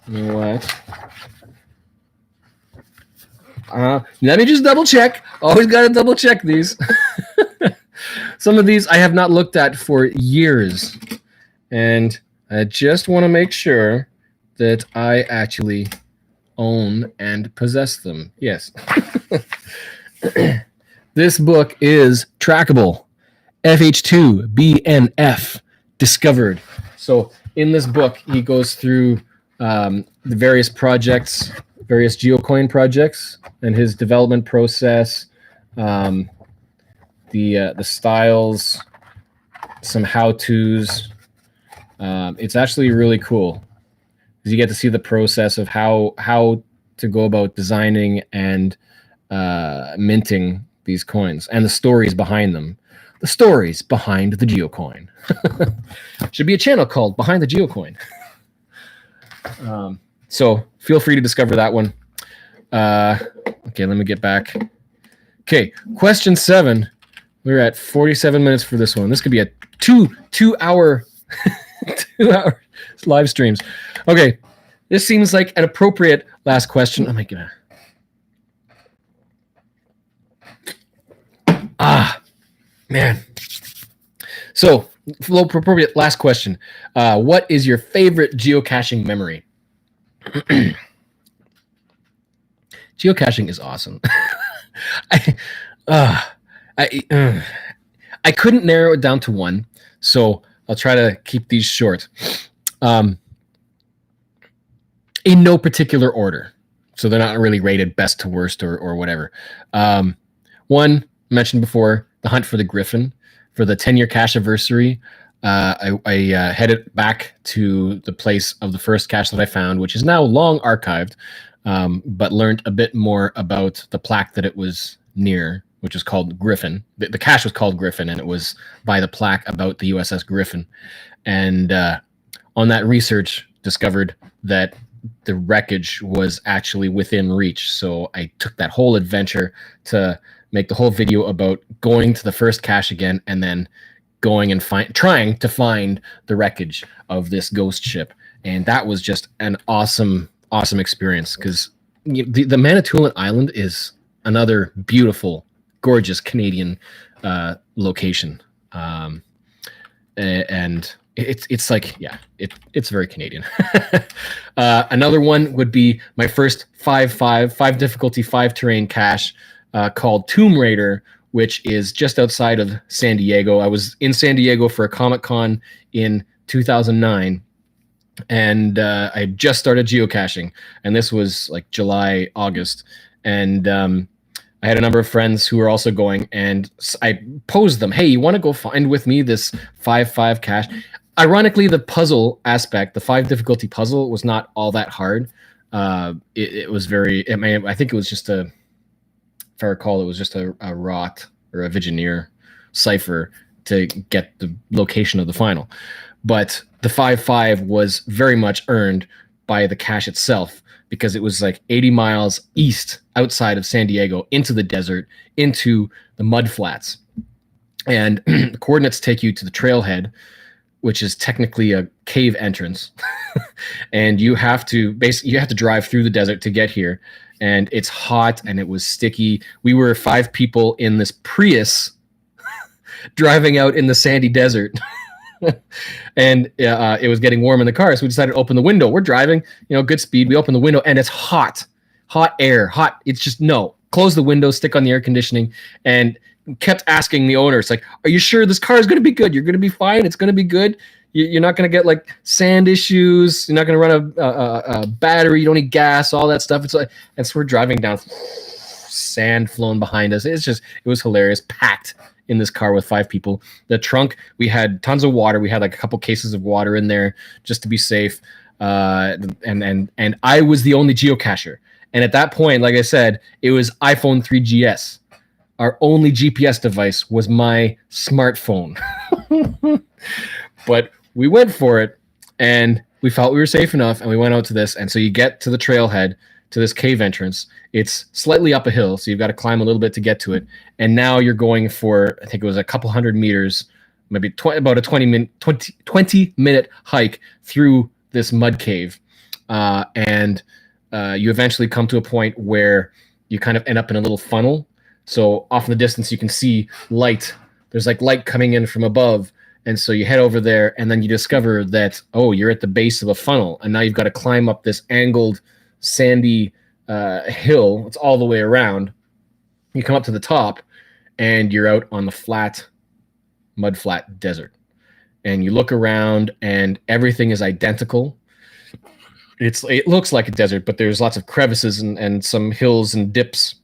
you know what? Let me just double check. Always got to double check these. Some of these I have not looked at for years. And I just want to make sure that I actually own and possess them. Yes. This book is Trackable, FH2BNF, Discovered. So in this book, he goes through the various projects, various geocoin projects, and his development process, the styles, some how-tos. It's actually really cool because you get to see the process of how to go about designing and minting these coins and the stories behind them. The stories behind the geocoin. Should be a channel called Behind the Geocoin. So feel free to discover that one. Okay, let me get back. Okay, question 7. We're at 47 minutes for this one. This could be a two-hour 2-hour live streams. Okay, this seems like an appropriate last question. Oh my god. Man. So, appropriate last question. What is your favorite geocaching memory? Geocaching is awesome. I couldn't narrow it down to one, so I'll try to keep these short. In no particular order. So they're not really rated best to worst or whatever. One, mentioned before, the hunt for the Griffin. For the 10-year cache anniversary, I headed back to the place of the first cache that I found, which is now long archived, but learned a bit more about the plaque that it was near, which is called Griffin. The cache was called Griffin, and it was by the plaque about the USS Griffin. And on that research, discovered that the wreckage was actually within reach. So I took that whole adventure to make the whole video about going to the first cache again and then going and trying to find the wreckage of this ghost ship. And that was just an awesome experience because the Manitoulin Island is another beautiful, gorgeous Canadian location. And it's like, yeah, it's very Canadian. Another one would be my first 5 difficulty 5 terrain cache called Tomb Raider, which is just outside of San Diego. I was in San Diego for a Comic-Con in 2009, and I just started geocaching, and this was like July, August, and I had a number of friends who were also going, and I posed them, hey, you want to go find with me this 5 cache? Ironically, the puzzle aspect, the 5 difficulty puzzle, was not all that hard. It was very, I think it was just if I recall, it was just a rot or a Vigenère cipher to get the location of the final. But the 5 was very much earned by the cache itself, because it was like 80 miles east outside of San Diego into the desert, into the mud flats. And the coordinates take you to the trailhead, which is technically a cave entrance. And you have to drive through the desert to get here. And it's hot and it was sticky. We were 5 people in this Prius driving out in the sandy desert. And it was getting warm in the car, so we decided to open the window. We're driving, good speed. We open the window, and it's hot air, hot. It's just, no, close the window, stick on the air conditioning, and kept asking the owner, it's like, are you sure this car is going to be good? You're going to be fine. It's going to be good. You're not going to get like sand issues. You're not going to run a battery. You don't need gas, all that stuff. It's like, and so we're driving down, sand flowing behind us. It was hilarious, packed in this car with 5 people. The trunk, we had tons of water. We had like a couple cases of water in there just to be safe. And I was the only geocacher. And at that point, like I said, it was iPhone 3GS. Our only GPS device was my smartphone. But we went for it, and we felt we were safe enough, and we went out to this. And so you get to the trailhead, to this cave entrance. It's slightly up a hill, so you've got to climb a little bit to get to it. And now you're going for, I think it was a couple hundred meters, maybe about a 20-minute hike through this mud cave. And you eventually come to a point where you kind of end up in a little funnel. So off in the distance, you can see light. There's like light coming in from above. And so you head over there, and then you discover that, oh, you're at the base of a funnel. And now you've got to climb up this angled, sandy hill. It's all the way around. You come up to the top, and you're out on the flat, mud flat desert. And you look around, and everything is identical. It looks like a desert, but there's lots of crevices and some hills and dips.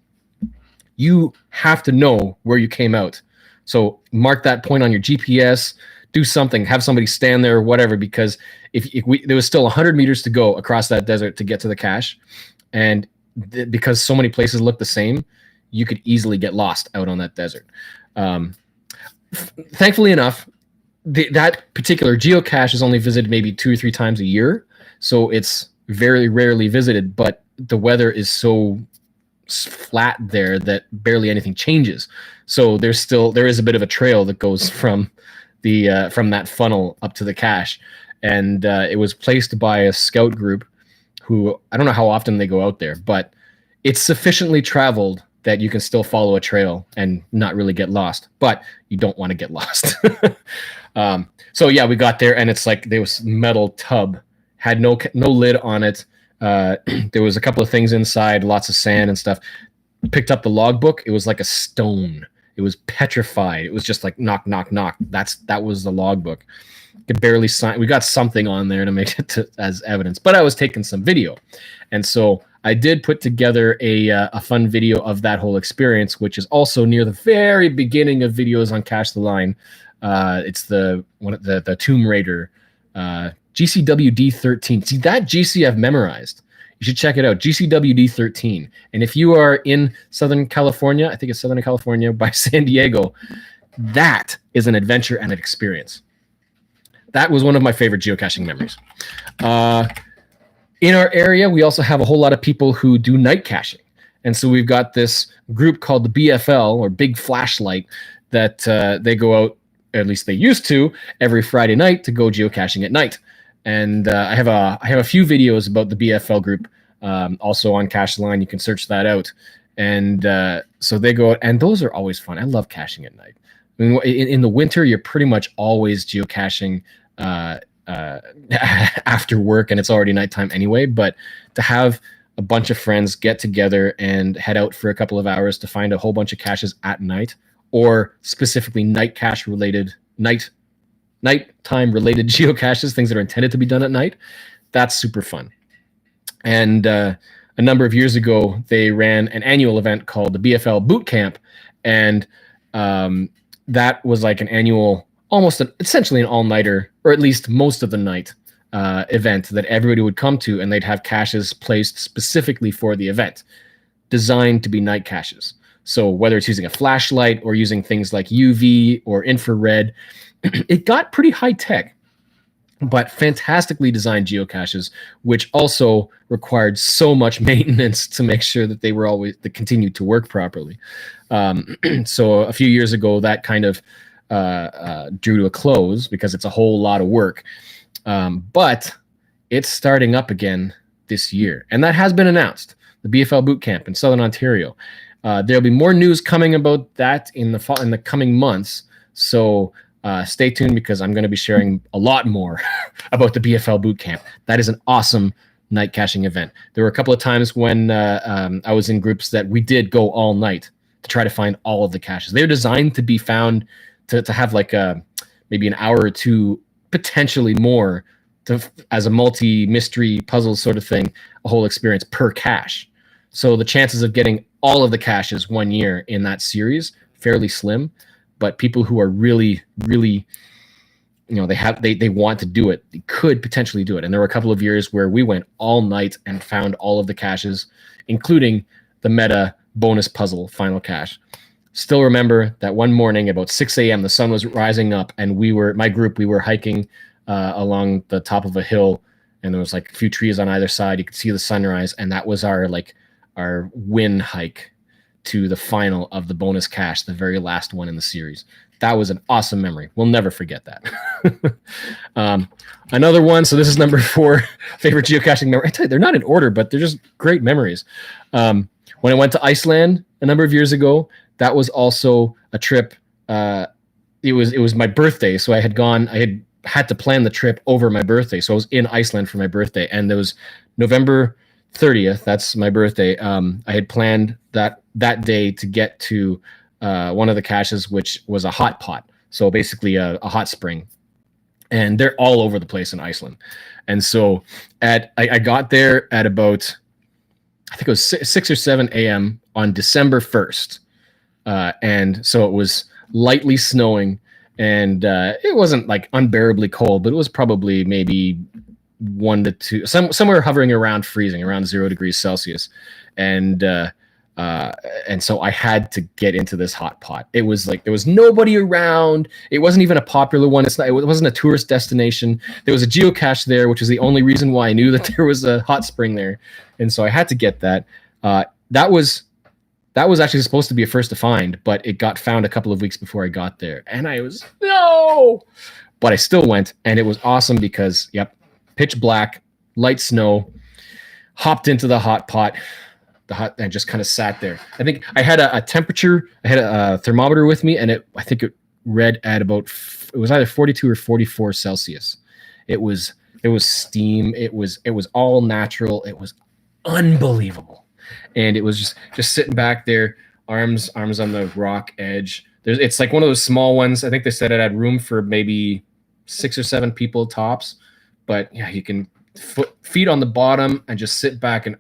You have to know where you came out. So mark that point on your GPS, do something, have somebody stand there or whatever, because there was still 100 meters to go across that desert to get to the cache. And because so many places look the same, you could easily get lost out on that desert. Thankfully enough, that particular geocache is only visited maybe 2 or 3 times a year. So it's very rarely visited, but the weather is so flat there that barely anything changes. So there is a bit of a trail that goes from that funnel up to the cache. And it was placed by a scout group who, I don't know how often they go out there, but it's sufficiently traveled that you can still follow a trail and not really get lost, but you don't want to get lost. So yeah, we got there, and it's like there was metal tub, had no lid on it. There was a couple of things inside, lots of sand and stuff. Picked up the logbook. It was like a stone. It was petrified. It was just like knock, knock, knock. That was the logbook. Could barely sign. We got something on there to make it as evidence, but I was taking some video, and so I did put together a fun video of that whole experience, which is also near the very beginning of videos on Cache the Line. It's the Tomb Raider GCWD13. See, that GC I've memorized. You should check it out, GCWD13. And if you are in Southern California, I think it's Southern California by San Diego, that is an adventure and an experience. That was one of my favorite geocaching memories. In our area, we also have a whole lot of people who do night caching. And so we've got this group called the BFL, or Big Flashlight, that they go out, at least they used to, every Friday night to go geocaching at night. And I have a few videos about the BFL group, also on Cache the Line. You can search that out. And so they go out, and those are always fun. I love caching at night. I mean, in the winter, you're pretty much always geocaching after work and it's already nighttime anyway. But to have a bunch of friends get together and head out for a couple of hours to find a whole bunch of caches at night, or specifically nighttime related geocaches, things that are intended to be done at night, that's super fun. And a number of years ago, they ran an annual event called the BFL Boot Camp, and that was like an annual, essentially an all-nighter, or at least most of the night event that everybody would come to, and they'd have caches placed specifically for the event, designed to be night caches. So whether it's using a flashlight or using things like UV or infrared, it got pretty high tech, but fantastically designed geocaches, which also required so much maintenance to make sure that they continued to work properly. So a few years ago, that kind of drew to a close because it's a whole lot of work. But it's starting up again this year, and that has been announced. The BFL Boot Camp in Southern Ontario. There'll be more news coming about that in the coming months. So stay tuned, because I'm going to be sharing a lot more about the BFL Boot Camp. That is an awesome night caching event. There were a couple of times when I was in groups that we did go all night to try to find all of the caches. They're designed to be found to have like maybe an hour or two, potentially more, as a multi-mystery puzzle sort of thing, a whole experience per cache. So the chances of getting all of the caches one year in that series, fairly slim. But people who are really, really, they want to do it, they could potentially do it. And there were a couple of years where we went all night and found all of the caches, including the meta bonus puzzle final cache. Still remember that one morning about 6 a.m. the sun was rising up, and we were hiking along the top of a hill, and there was like a few trees on either side. You could see the sunrise, and that was our win hike to the final of the bonus cache, the very last one in the series. That was an awesome memory. We'll never forget that. Another one, so this is number 4, favorite geocaching memory. I tell you, they're not in order, but they're just great memories. When I went to Iceland a number of years ago, that was also a trip. It was my birthday, so I had to plan the trip over my birthday. So I was in Iceland for my birthday, and there was November 30th. That's my birthday. I had planned that day to get to one of the caches, which was a hot pot. So basically a hot spring, and they're all over the place in Iceland. And so I got there at about, I think it was 6 or 7 a.m. on December 1st. And so it was lightly snowing, and it wasn't like unbearably cold, but it was probably maybe 1 to 2, somewhere hovering around freezing, around 0 degrees Celsius. And so I had to get into this hot pot. It was like there was nobody around. It wasn't even a popular one. It wasn't a tourist destination. There was a geocache there, which is the only reason why I knew that there was a hot spring there. And so I had to get that. That was actually supposed to be a first to find, but it got found a couple of weeks before I got there. And I was, no! But I still went, and it was awesome because, pitch black, light snow, hopped into the hot pot, and just kind of sat there. I think I had a temperature, I had a thermometer with me, and I think it read at about, it was either 42 or 44 Celsius. It was steam. It was all natural. It was unbelievable. And it was just sitting back there, arms on the rock edge. It's like one of those small ones. I think they said it had room for maybe 6 or 7 people tops. But yeah, you can feet on the bottom and just sit back and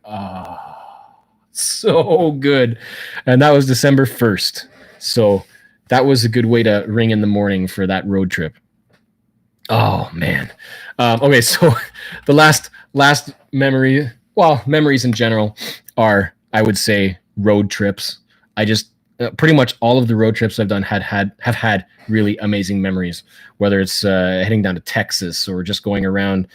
so good. And that was December 1st. So that was a good way to ring in the morning for that road trip. Oh man. Okay, so the last memory, well, memories in general are, I would say, road trips. I just pretty much all of the road trips I've done have had really amazing memories, whether it's heading down to Texas or just going around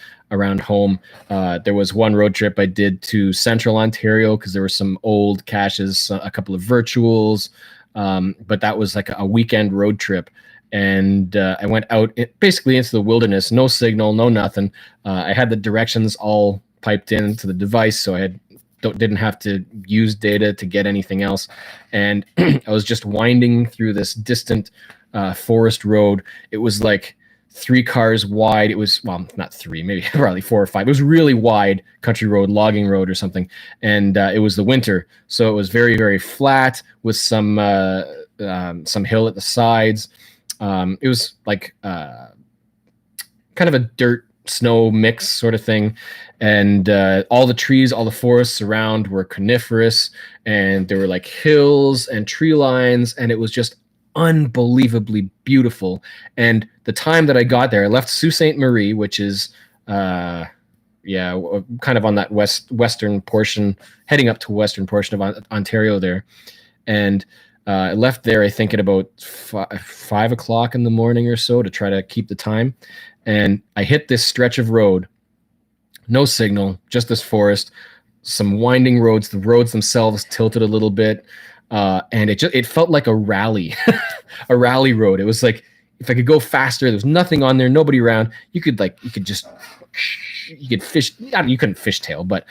home. There was one road trip I did to Central Ontario because there were some old caches, a couple of virtuals, but that was like a weekend road trip. And I went out basically into the wilderness, no signal, no nothing. I had the directions all piped into the device, so I didn't have to use data to get anything else. And I was just winding through this distant forest road. It was like 3 cars wide. It was, well, not 3, maybe probably 4 or 5. It was really wide country road, logging road or something. And it was the winter. So it was very, very flat with some hill at the sides. It was like kind of a dirt snow mix sort of thing. And all the trees, all the forests around were coniferous, and there were like hills and tree lines, and it was just unbelievably beautiful. And the time that I got there, I left Sault Ste. Marie, which is kind of on that western portion, heading up to western portion of Ontario there. And I left there, I think, at about 5 o'clock in the morning or so to try to keep the time. And I hit this stretch of road, no signal, just this forest, some winding roads. The roads themselves tilted a little bit, and it felt like a rally, a rally road. It was like if I could go faster. There was nothing on there, nobody around. You could fish. You couldn't fishtail, but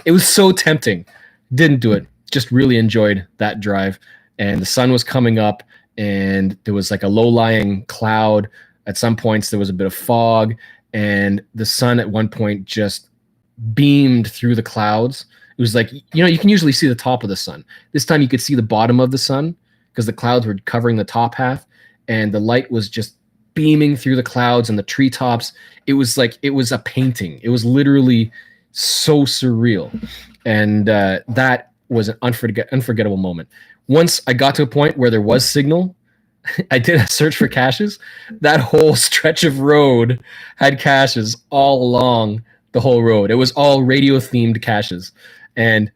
it was so tempting. Didn't do it. Just really enjoyed that drive. And the sun was coming up, and there was like a low-lying cloud. At some points, there was a bit of fog, and the sun at one point just beamed through the clouds. It was like, you can usually see the top of the sun. This time you could see the bottom of the sun because the clouds were covering the top half, and the light was just beaming through the clouds and the treetops. It was like, it was a painting. It was literally so surreal. And that was an unforgettable moment. Once I got to a point where there was signal, I did a search for caches. That whole stretch of road had caches all along the whole road. It was all radio-themed caches. And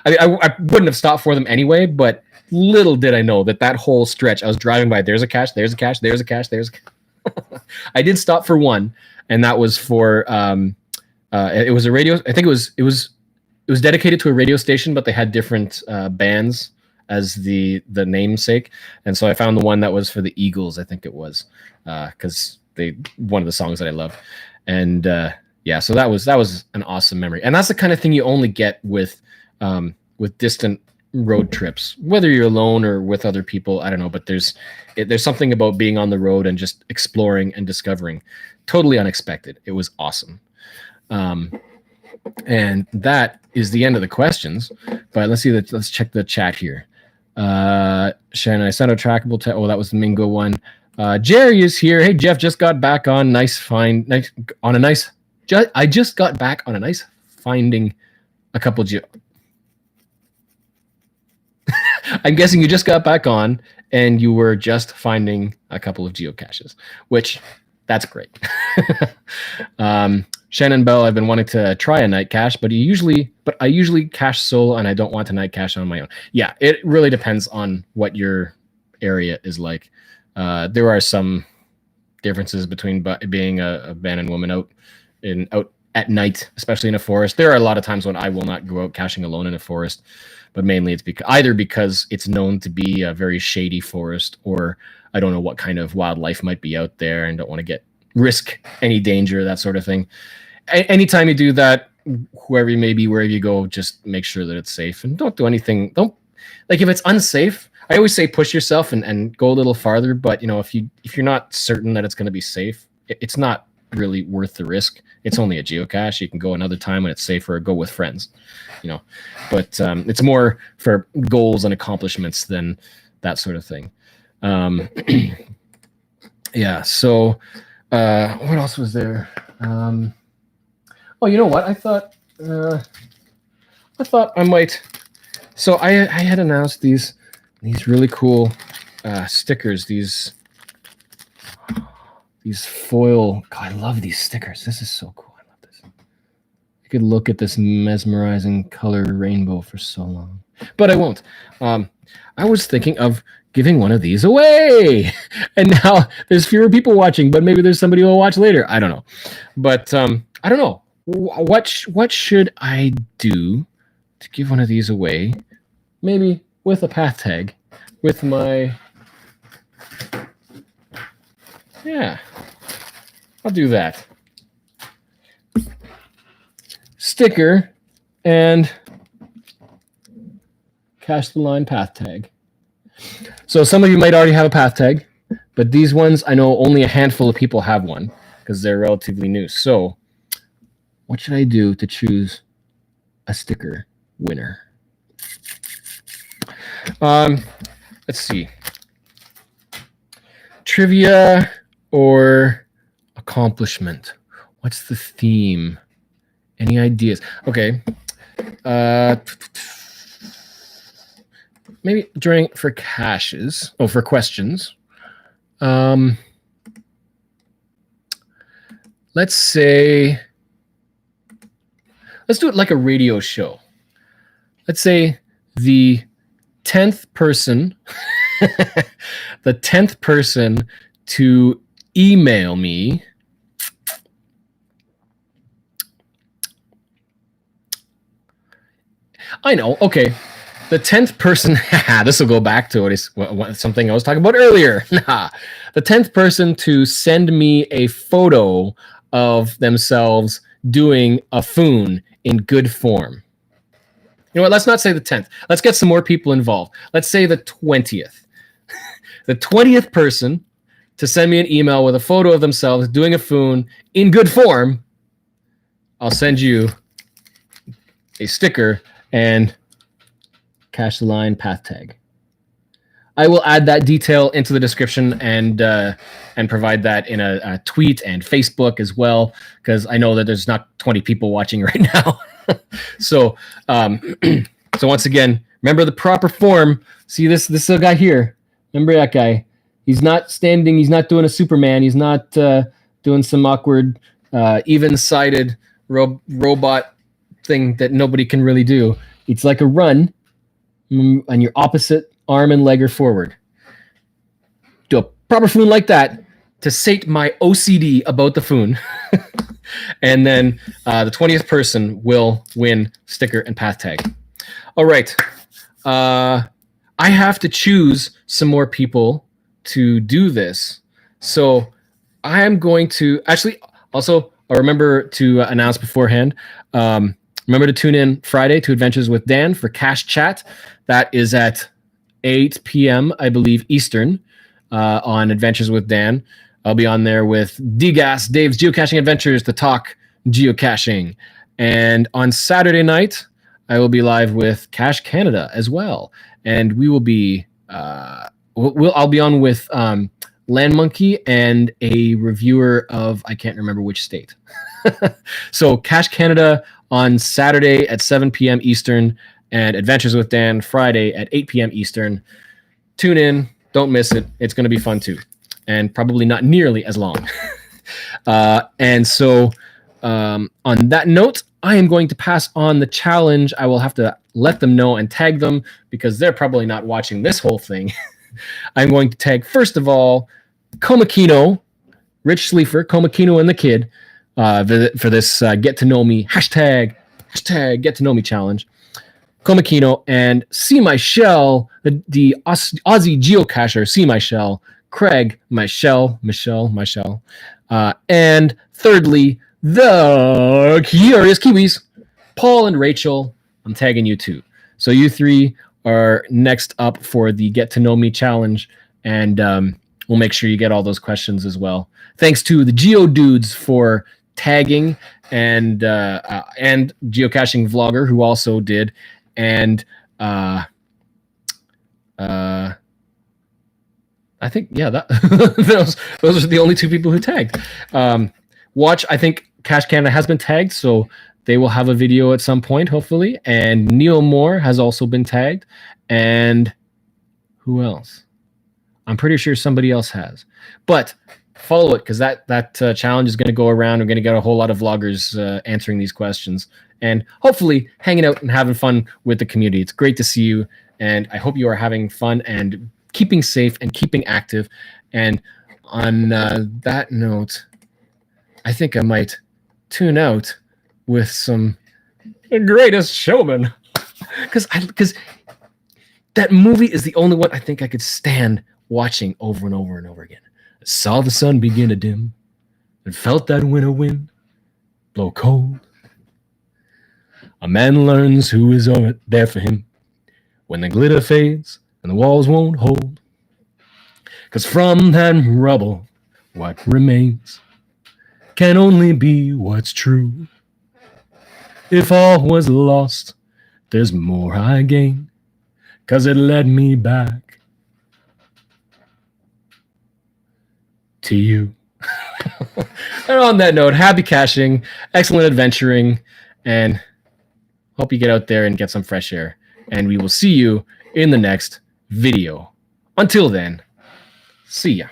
I wouldn't have stopped for them anyway, but little did I know that whole stretch, I was driving by, there's a cache, there's a cache, there's a cache, there's a cache. I did stop for one, and that was for, it was a radio, I think it was dedicated to a radio station, but they had different bands as the namesake. And so I found the one that was for the Eagles, I think it was, because one of the songs that I love. And so that was an awesome memory. And that's the kind of thing you only get with distant road trips, whether you're alone or with other people. I don't know, but there's something about being on the road and just exploring and discovering. Totally unexpected. It was awesome. And that is the end of the questions. But let's check the chat here. Shannon, I sent a trackable to, that was the Mingo one. Jerry is here. Hey, Jeff, just got back on I just got back on a nice finding a couple I'm guessing you just got back on and you were just finding a couple of geocaches, which that's great. Shannon Bell, I've been wanting to try a night cache, but I usually cache solo, and I don't want to night cache on my own. Yeah, it really depends on what your area is like. There are some differences between being a man and woman out at night, especially in a forest. There are a lot of times when I will not go out caching alone in a forest, but mainly it's because it's known to be a very shady forest, or I don't know what kind of wildlife might be out there and don't want to risk any danger, that sort of thing. Anytime you do that, whoever you may be, wherever you go, just make sure that it's safe and don't do anything. If it's unsafe, I always say push yourself and go a little farther. But if you're not certain that it's going to be safe, it's not really worth the risk. It's only a geocache. You can go another time when it's safer, or go with friends, but it's more for goals and accomplishments than that sort of thing. Yeah. So what else was there? You know what? I thought I might. So I had announced these really cool stickers. These foil. God, I love these stickers. This is so cool. I love this. I could look at this mesmerizing color rainbow for so long, but I won't. I was thinking of giving one of these away, and now there's fewer people watching, but maybe there's somebody who will watch later. I don't know, but I don't know what should I do to give one of these away? Maybe with a path tag, with my I'll do that. Sticker and Cache the Line path tag. So some of you might already have a path tag, But these ones, I know only a handful of people have one because they're relatively new. So what should I do to choose a sticker winner? Let's see. Trivia or accomplishment? What's the theme? Any ideas? Okay. Maybe for caches. Oh, for questions. Let's say, let's do it like a radio show. Let's say the 10th person, the 10th person to email me I know. Okay. The 10th person, this will go back to something I was talking about earlier. The 10th person to send me a photo of themselves doing a foon in good form. You know what? Let's not say the 10th. Let's get some more people involved. Let's say the 20th. The 20th person to send me an email with a photo of themselves doing a foon in good form, I'll send you a sticker and cache the line path tag. I will add that detail into the description and provide that in a tweet and Facebook as well, because I know that there's not 20 people watching right now. So once again, remember the proper form. See this guy here. Remember that guy. He's not standing. He's not doing a Superman. He's not doing some awkward, even-sided robot thing that nobody can really do. It's like a run, and your opposite arm and leg are forward. Do a proper foon like that to sate my OCD about the foon. And then the 20th person will win sticker and path tag. All right. I have to choose some more people to do this. So I am going to also, I'll remember to announce beforehand. Remember to tune in Friday to Adventures with Dan for Cache Chat. That is at 8 p.m., I believe, Eastern on Adventures with Dan. I'll be on there with DGAS, Dave's Geocaching Adventures, to talk geocaching. And on Saturday night, I will be live with Cache Canada as well. And we will be, I'll be on with Land Monkey and a reviewer of, I can't remember which state. So Cache Canada on Saturday at 7 p.m. Eastern, and Adventures with Dan Friday at 8 p.m. Eastern. Tune in. Don't miss it. It's going to be fun too, and probably not nearly as long. And so on that note, I am going to pass on the challenge. I will have to let them know and tag them because they're probably not watching this whole thing. I'm going to tag, first of all, Komakino, Rich Sleefer, Komakino and the Kid, for this Get to Know Me hashtag Get to Know Me challenge. Komakino and See My Shell, the Aussie geocacher See My Shell, Craig, Michelle, and thirdly, the Curious Kiwis, Paul and Rachel. I'm tagging you too. So you three are next up for the Get to Know Me challenge, and we'll make sure you get all those questions as well. Thanks to the Geo Dudes for tagging and Geocaching Vlogger, who also did, and I think those are the only two people who tagged. Watch, I think Cache Canada has been tagged, so they will have a video at some point, hopefully. And Neil Moore has also been tagged. And who else? I'm pretty sure somebody else has. But follow it, because that challenge is going to go around. We're going to get a whole lot of vloggers answering these questions and hopefully hanging out and having fun with the community. It's great to see you, and I hope you are having fun and keeping safe and keeping active. And on that note, I think I might tune out with some The Greatest Showman, because that movie is the only one I think I could stand watching over and over and over again. I saw the sun begin to dim and felt that winter wind blow cold. A man learns who is there for him when the glitter fades and the walls won't hold. 'Cause from that rubble, what remains can only be what's true. If all was lost, there's more I gain, 'cause it led me back to you. And on that note, happy caching, excellent adventuring, and hope you get out there and get some fresh air. And we will see you in the next video. Until then, see ya.